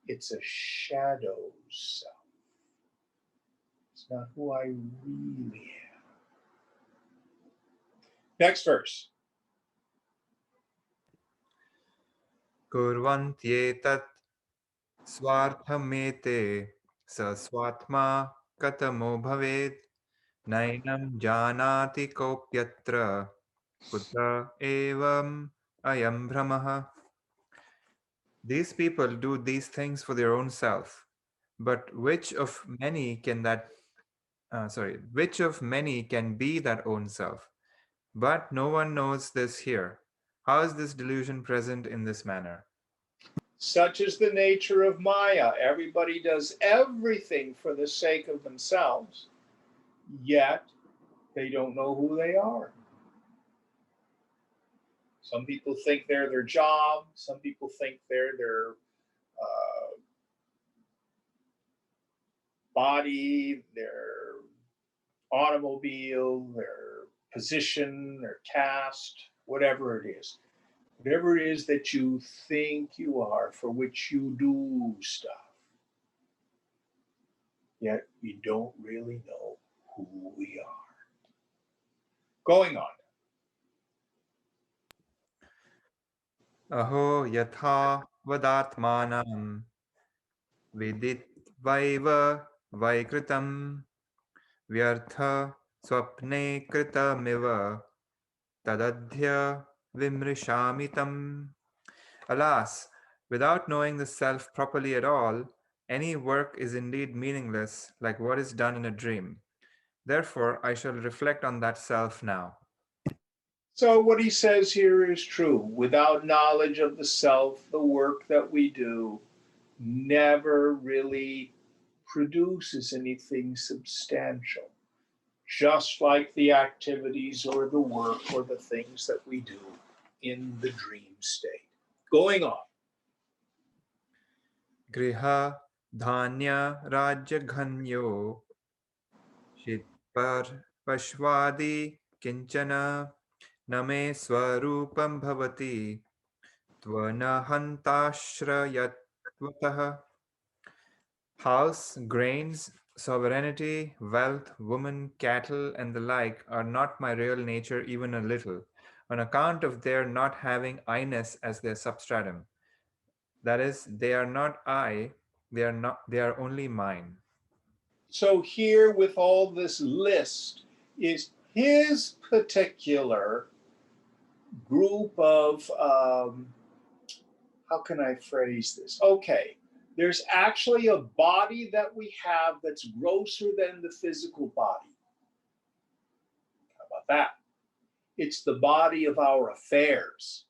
It's a shadow self. It's not who I really am. Next verse. Kurvantyetat swarthamete sa swatma katamo bhaved nainam janati kopyatra kuta evam ayam brahmaha. These people do these things for their own self, but which of many can be that own self? But no one knows this here. How is this delusion present in this manner? Such is the nature of Maya. Everybody does everything for the sake of themselves, yet they don't know who they are. Some people think they're their job. Some people think they're their body, their automobile, their position, their caste, whatever it is. Whatever it is that you think you are, for which you do stuff, yet we don't really know who we are. Going on. Aho yatha vadatmanam vidit vaiva vaikritam vyartha swapne kritamiva tadadhya vimrishamitam. Alas, without knowing the self properly at all, any work is indeed meaningless, like what is done in a dream. Therefore, I shall reflect on that self now. So, what he says here is true. Without knowledge of the self, the work that we do never really produces anything substantial. Just like the activities or the work or the things that we do in the dream state. Going on. Griha dhanya rajya ghanyo shitpar pashvadi kinchana name swarupam bhavati tvana hantashrayatvatah. House, grains, sovereignty, wealth, women, cattle, and the like are not my real nature even a little, on account of their not having I-ness as their substratum. That is, they are not I, they are only mine. So, here with all this list is his particular group of, how can I phrase this? Okay, there's actually a body that we have that's grosser than the physical body. How about that? It's the body of our affairs.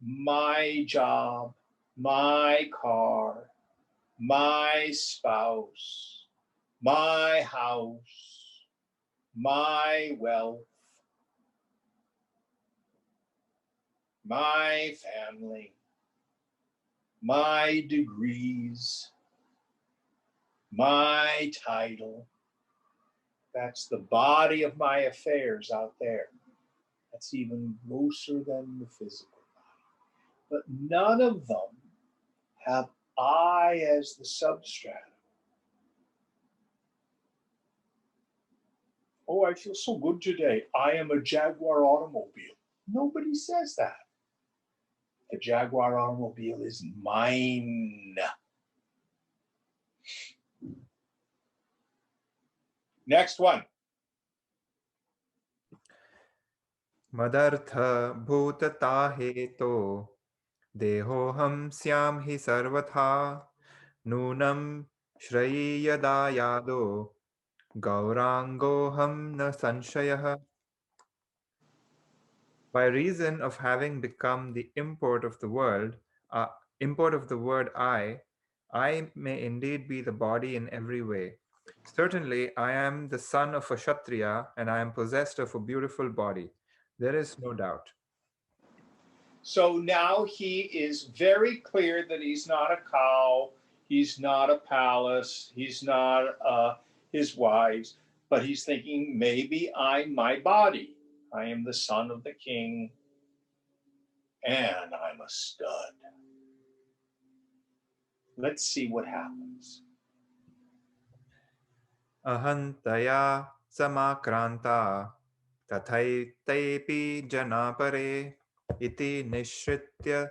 My job, my car, my spouse, my house, my wealth, my family, my degrees, my title. That's the body of my affairs out there. That's even grosser than the physical body. But none of them have I as the substratum. Oh, I feel so good today. I am a Jaguar automobile. Nobody says that. The Jaguar automobile is mine. Next one. Madartha bhutata heto dehoham syam hi sarvatha nunam shrayi yada yado gaurangoham na sanshayah. By reason of having become the import of the word I may indeed be the body in every way. Certainly, I am the son of a Kshatriya and I am possessed of a beautiful body. There is no doubt. So now he is very clear that he's not a cow, he's not a palace, he's not his wives, but he's thinking maybe I'm my body. I am the son of the king, and I'm a stud. Let's see what happens. Ahantaya samakranta tathaitepi janapare iti nishritya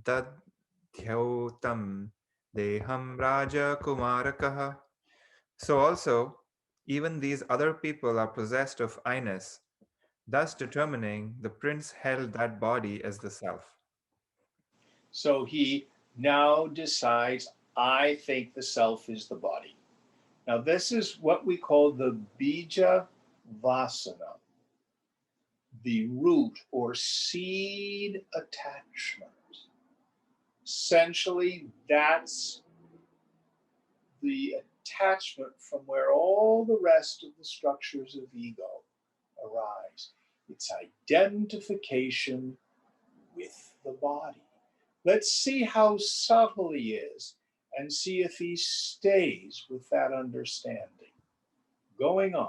dadhyautam deham raja kumarakah. So also, even these other people are possessed of I-ness, thus determining the prince held that body as the self. So he now decides, I think the self is the body. Now, this is what we call the bija vasana, the root or seed attachment. Essentially, that's the attachment from where all the rest of the structures of ego arise. It's identification with the body. Let's see how subtle he is and see if he stays with that understanding. Going on.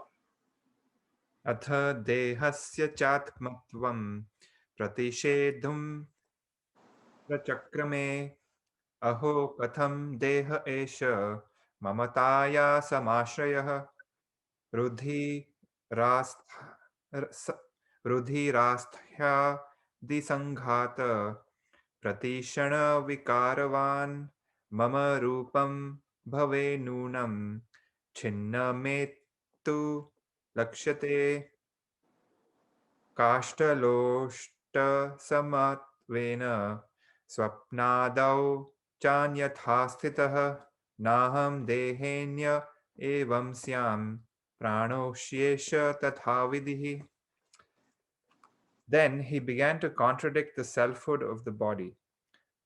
Atha dehasya chatmatvam pratishedhum prachakrame aho katham deha esha mamataya samashrayah rudhi rudhirasthya disanghata pratishana vikaravan mama rupam bhave nunam chinna metu lakshate काष्ठलोष्ट समत्वेन स्वप्नादौ चान्यथा स्थितः नाहं देहेन्य एवं स्याम् प्राणोष्येष तथा विधिः. Then he began to contradict the selfhood of the body.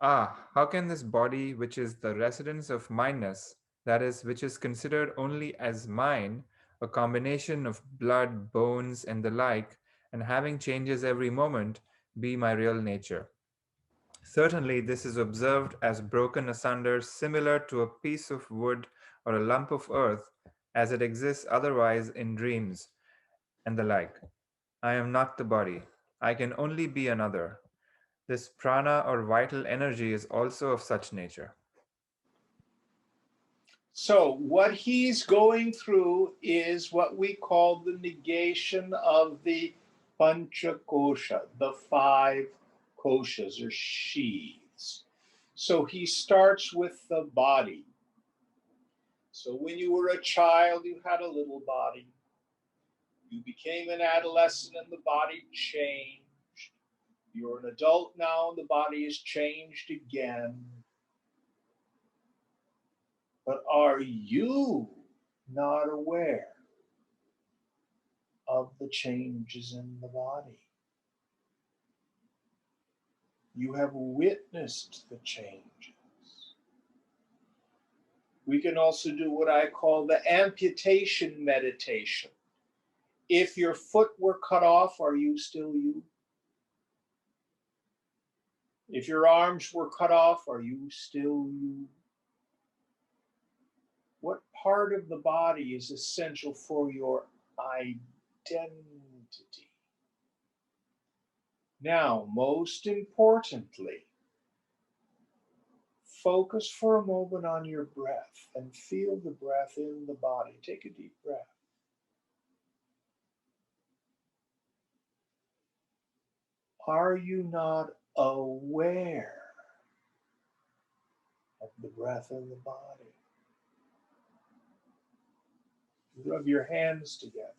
Ah, how can this body, which is the residence of mineness, that is, which is considered only as mine, a combination of blood, bones, and the like, and having changes every moment, be my real nature? Certainly, this is observed as broken asunder, similar to a piece of wood or a lump of earth, as it exists otherwise in dreams, and the like. I am not the body. I can only be another. This prana or vital energy is also of such nature. So, what he's going through is what we call the negation of the Panchakusha, the five koshas or sheaths. So, he starts with the body. So, when you were a child, you had a little body. You became an adolescent and the body changed. You're an adult now and the body is changed again. But are you not aware of the changes in the body? You have witnessed the changes. We can also do what I call the amputation meditation. If your foot were cut off, are you still you? If your arms were cut off, are you still you? What part of the body is essential for your identity? Now, most importantly, focus for a moment on your breath and feel the breath in the body. Take a deep breath. Are you not aware of the breath in the body? Rub your hands together.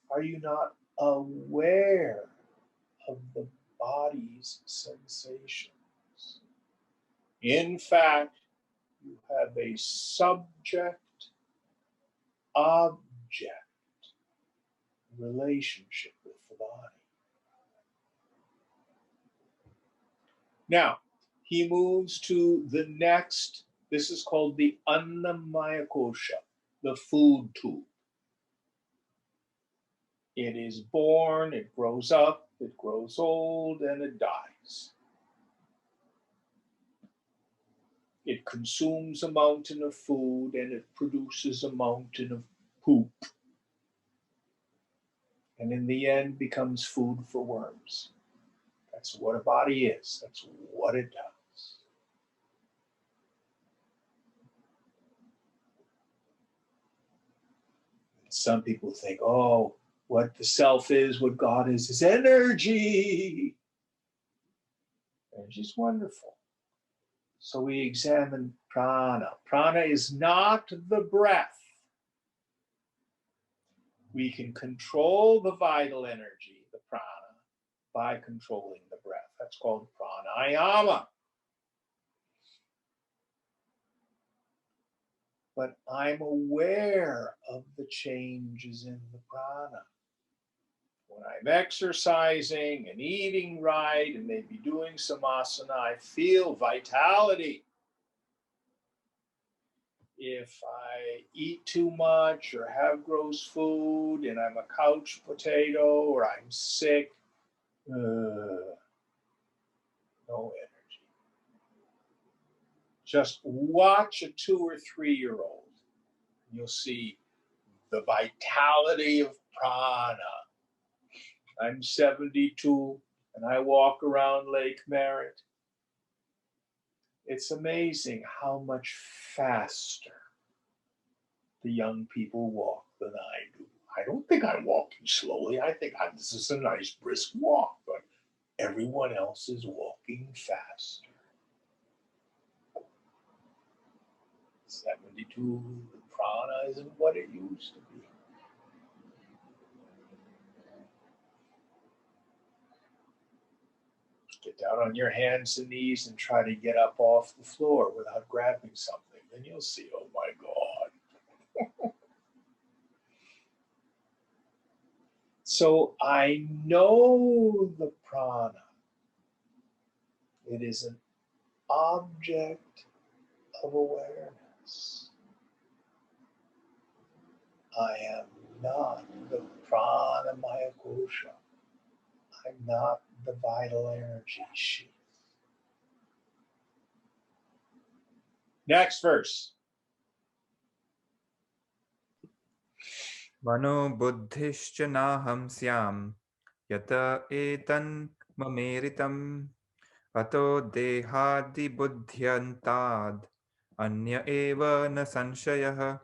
Are you not aware of the body's sensations? In fact, you have a subject object relationship with the body. Now, he moves to the next. This is called the Annamaya Kosha, the food tube. It is born, it grows up, it grows old, and it dies. It consumes a mountain of food and it produces a mountain of poop. And in the end becomes food for worms. That's what a body is. That's what it does. Some people think, oh, what the self is, what God is energy. Energy is wonderful. So we examine prana. Prana is not the breath. We can control the vital energy, the prana, by controlling the breath. That's called pranayama. But I'm aware of the changes in the prana. When I'm exercising and eating right and maybe doing some asana, I feel vitality. If I eat too much or have gross food and I'm a couch potato or I'm sick, no energy. Just watch a 2 or 3-year-old. You'll see the vitality of prana. I'm 72 and I walk around Lake Merritt. It's amazing how much faster the young people walk than I do. I don't think I'm walking slowly. I think this is a nice brisk walk, but everyone else is walking faster. 72, the prana isn't what it used to be. Get down on your hands and knees and try to get up off the floor without grabbing something. Then you'll see, oh my God. So I know the prana. It is an object of awareness. I am not the pranamaya kosha. I'm not the vital energy sheath. Next verse. Mano buddhishcha naham syam yata etan mameritam ato dehadi buddhyantad anya eva na sanshayah.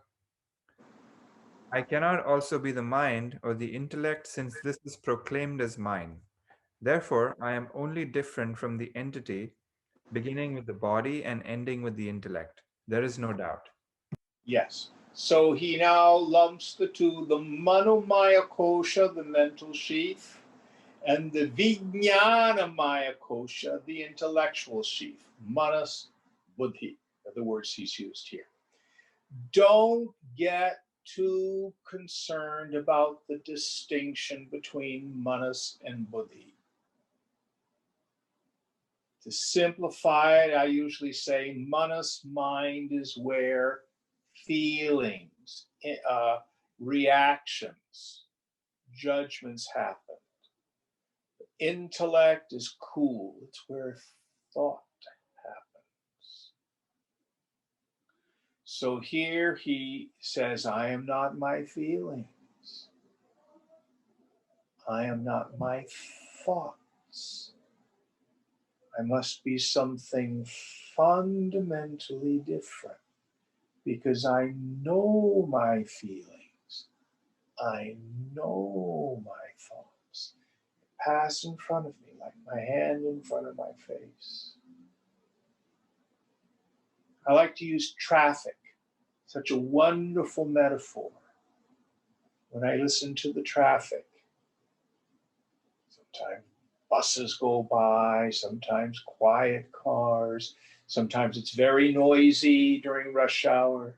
I cannot also be the mind or the intellect since this is proclaimed as mine. Therefore, I am only different from the entity, beginning with the body and ending with the intellect. There is no doubt. Yes. So he now lumps the two, the manomaya kosha, the mental sheath, and the vijnanamaya kosha, the intellectual sheath. Manas, buddhi, are the words he's used here. Don't get too concerned about the distinction between manas and buddhi. To simplify it, I usually say manas, mind, is where feelings, reactions, judgments happen. Intellect is cool. It's where thought happens. So here he says, I am not my feelings. I am not my thoughts. I must be something fundamentally different because I know my feelings. I know my thoughts. They pass in front of me like my hand in front of my face. I like to use traffic, such a wonderful metaphor. When I listen to the traffic, sometimes buses go by, sometimes quiet cars, sometimes it's very noisy during rush hour.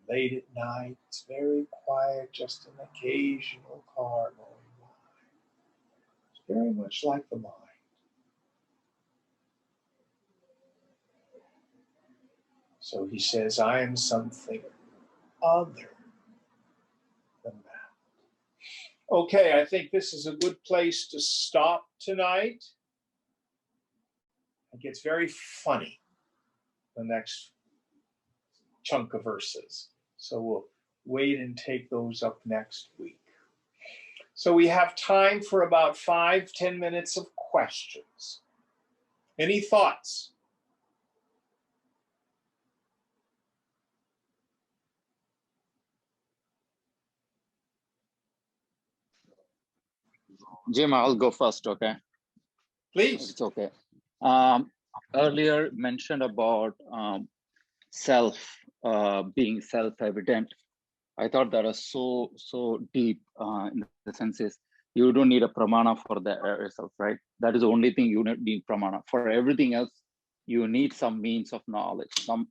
Late at night, it's very quiet, just an occasional car going by. It's very much like the mind. So he says, I am something other than that. Okay, I think this is a good place to stop tonight. It gets very funny, the next chunk of verses. So we'll wait and take those up next week. So we have time for about 5-10 minutes of questions. Any thoughts? Jim, I'll go first, okay? Please. It's okay. Earlier mentioned about self being self-evident. I thought that was so deep in the sense is you don't need a pramana for the yourself, right? That is the only thing you need pramana. For everything else, you need some means of knowledge, some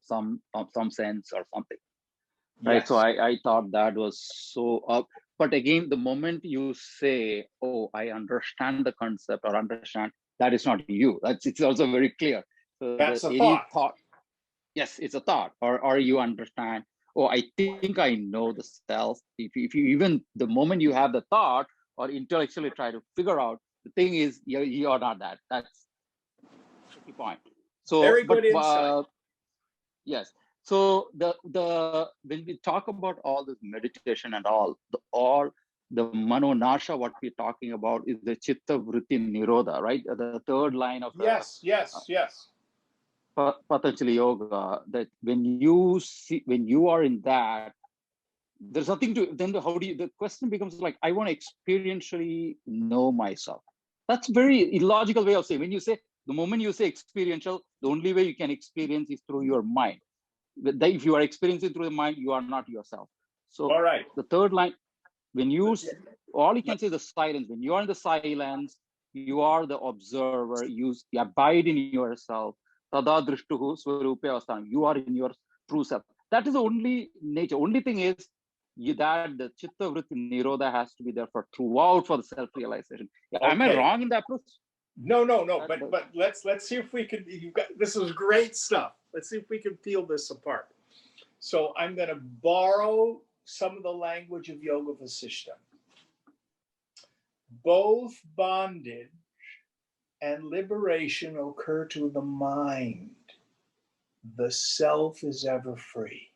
sense or something, right? Yes. So I thought that was so up. But again, the moment you say, "Oh, I understand the concept" or "understand," that is not you. It's also very clear. So That's a any thought. yes, it's a thought, or you understand. Oh, I think I know the self. If you even the moment you have the thought or intellectually try to figure out, the thing is you are not that. That's the point. So, Very but good insight. yes. So the when we talk about all this meditation and all the mano nasha, what we're talking about is the chitta vritti nirodha, right? The third line of Yes. Patanjali Yoga, that when you are in that, there's nothing to, then the question becomes like, I want to experientially know myself. That's very illogical way of saying. When you say, the moment you say experiential, the only way you can experience is through your mind. If you are experiencing through the mind, you are not yourself. So All right. the third line, when you, all you can say is the silence. When you are in the silence, you are the observer, you abide in yourself. Tada drishtuhu swarupe avasthanam. You are in your true self. That is the only nature. Only thing is that the chitta vritti nirodha has to be there for throughout for the self-realization. Am I wrong in the approach? No. But let's see if we can. This is great stuff. Let's see if we can peel this apart. So I'm going to borrow some of the language of Yoga Vasishtha. Both bondage and liberation occur to the mind. The self is ever free.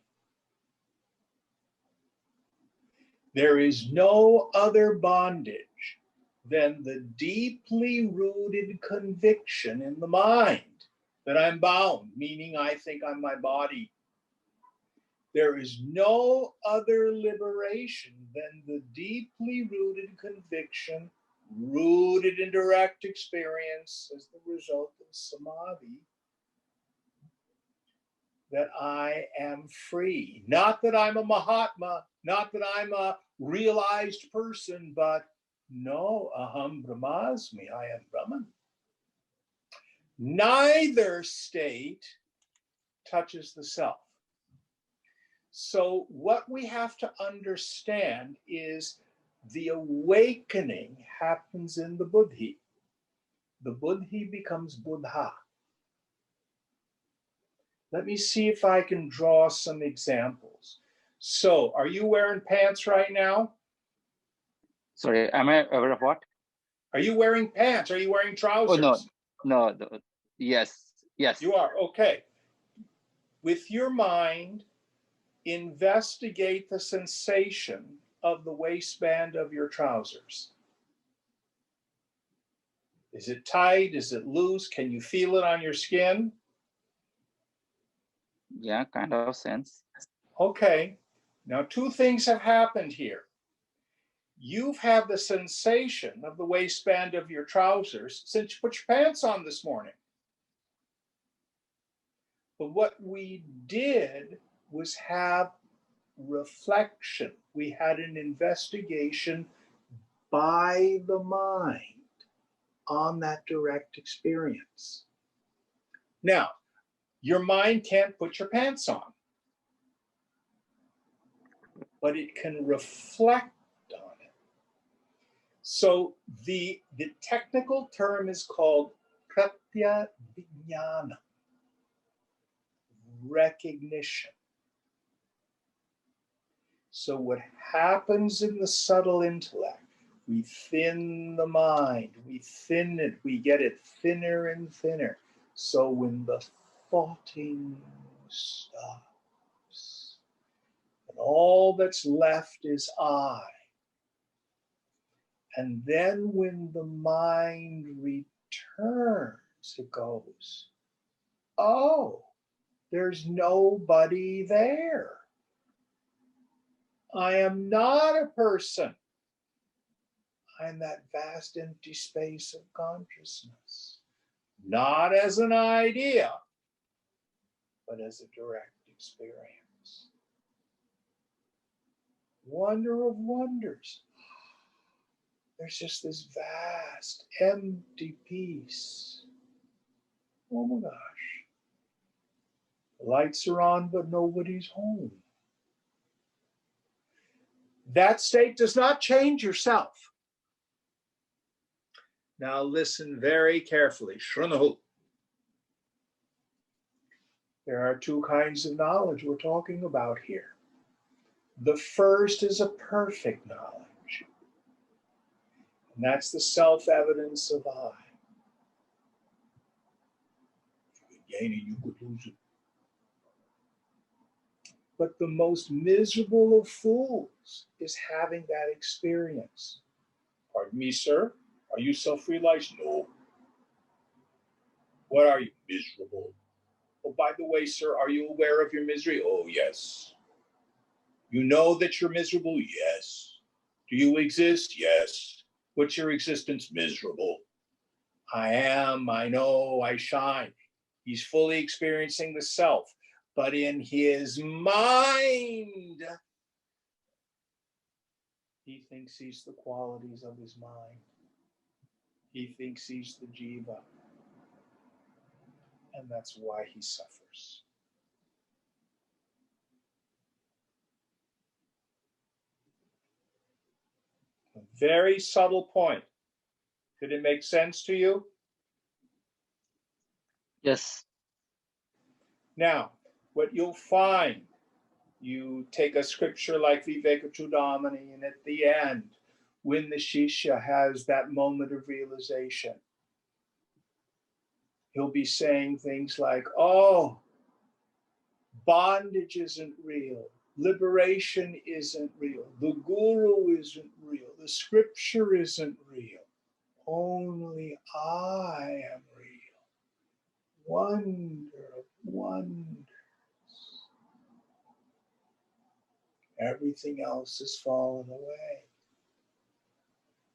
There is no other bondage than the deeply rooted conviction in the mind that I'm bound, meaning I think I'm my body. There is no other liberation than the deeply rooted conviction, rooted in direct experience as the result of samadhi, that I am free. Not that I'm a Mahatma, not that I'm a realized person, but no, aham brahmasmi, I am Brahman. Neither state touches the self. So what we have to understand is the awakening happens in the buddhi. The buddhi becomes buddha. Let me see if I can draw some examples. So, are you wearing pants right now? Sorry, am I aware of what? Are you wearing pants? Are you wearing trousers? Oh, no. Yes. You are, okay. With your mind, investigate the sensation of the waistband of your trousers. Is it tight? Is it loose? Can you feel it on your skin? Yeah, kind of sense. Okay. Now, two things have happened here. You've had the sensation of the waistband of your trousers since you put your pants on this morning. But what we did was have reflection. We had an investigation by the mind on that direct experience. Now, your mind can't put your pants on, but it can reflect on it. So the technical term is called pratyavijnana, recognition. So what happens in the subtle intellect, we thin the mind, we thin it, we get it thinner and thinner. So when the thoughting stops, and all that's left is I. And then when the mind returns, it goes, oh, there's nobody there. I am not a person. I am that vast empty space of consciousness, not as an idea, but as a direct experience. Wonder of wonders. There's just this vast empty peace. Oh my gosh. The lights are on, but nobody's home. That state does not change yourself. Now listen very carefully. Shrunahu. There are two kinds of knowledge we're talking about here. The first is a perfect knowledge, and that's the self-evidence of I. You could gain it, you could lose it. But the most miserable of fools is having that experience. Pardon me, sir? Are you self-realized? No. What are you? Miserable. Oh, by the way, sir, are you aware of your misery? Oh, yes. You know that you're miserable? Yes. Do you exist? Yes. What's your existence? Miserable. I am, I know, I shine. He's fully experiencing the self, but in his mind, he thinks he's the qualities of his mind. He thinks he's the jiva. And that's why he suffers. A very subtle point. Did it make sense to you? Yes. Now, what you'll find, you take a scripture like Vivekachudamani, and at the end, when the Shishya has that moment of realization, he'll be saying things like, oh, bondage isn't real. Liberation isn't real. The guru isn't real. The scripture isn't real. Only I am real. Wonder of wonders. Everything else has fallen away.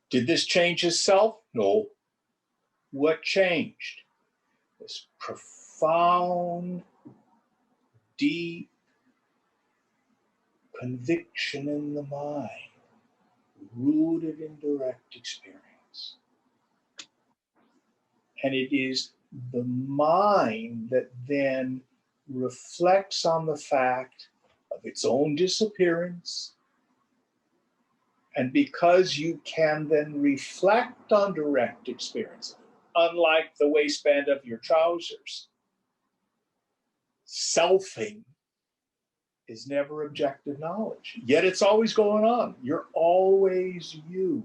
Did this change his self? No. What changed? This profound, deep conviction in the mind, rooted in direct experience. And it is the mind that then reflects on the fact of its own disappearance. And because you can then reflect on direct experience, unlike the waistband of your trousers, selfing is never objective knowledge. Yet it's always going on. You're always you.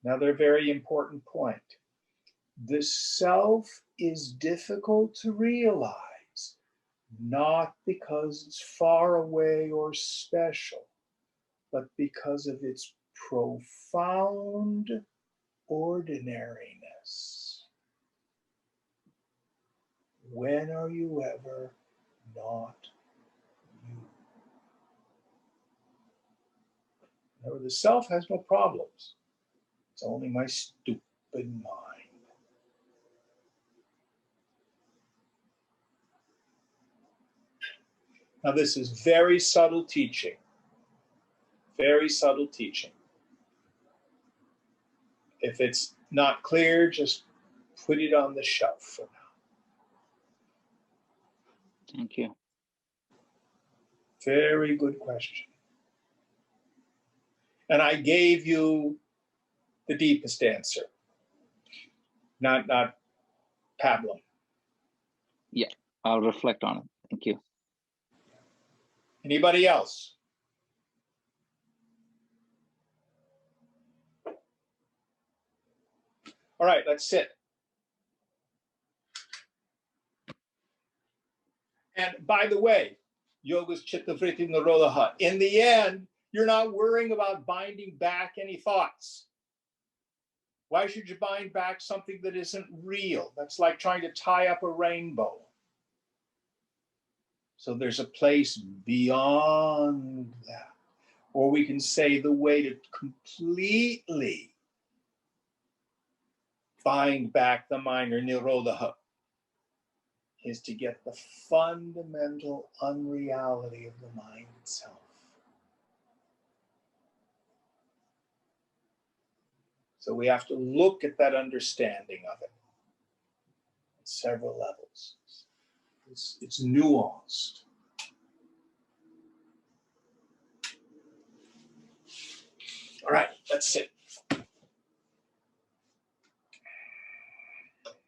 Another very important point. The self is difficult to realize, not because it's far away or special, but because of its profound ordinariness. When are you ever not you? Remember, the self has no problems. It's only my stupid mind. Now, this is very subtle teaching. Very subtle teaching. If it's not clear, just put it on the shelf for now. Thank you. Very good question. And I gave you the deepest answer, not pablum. Yeah, I'll reflect on it. Thank you. Anybody else? All right, let's sit. And by the way, yogas chitta vritti nirodha. In the end, you're not worrying about binding back any thoughts. Why should you bind back something that isn't real? That's like trying to tie up a rainbow. So there's a place beyond that. Or we can say the way to completely bind back the mind, or nirodha, is to get the fundamental unreality of the mind itself. So we have to look at that understanding of it at several levels. It's nuanced. All right, let's sit.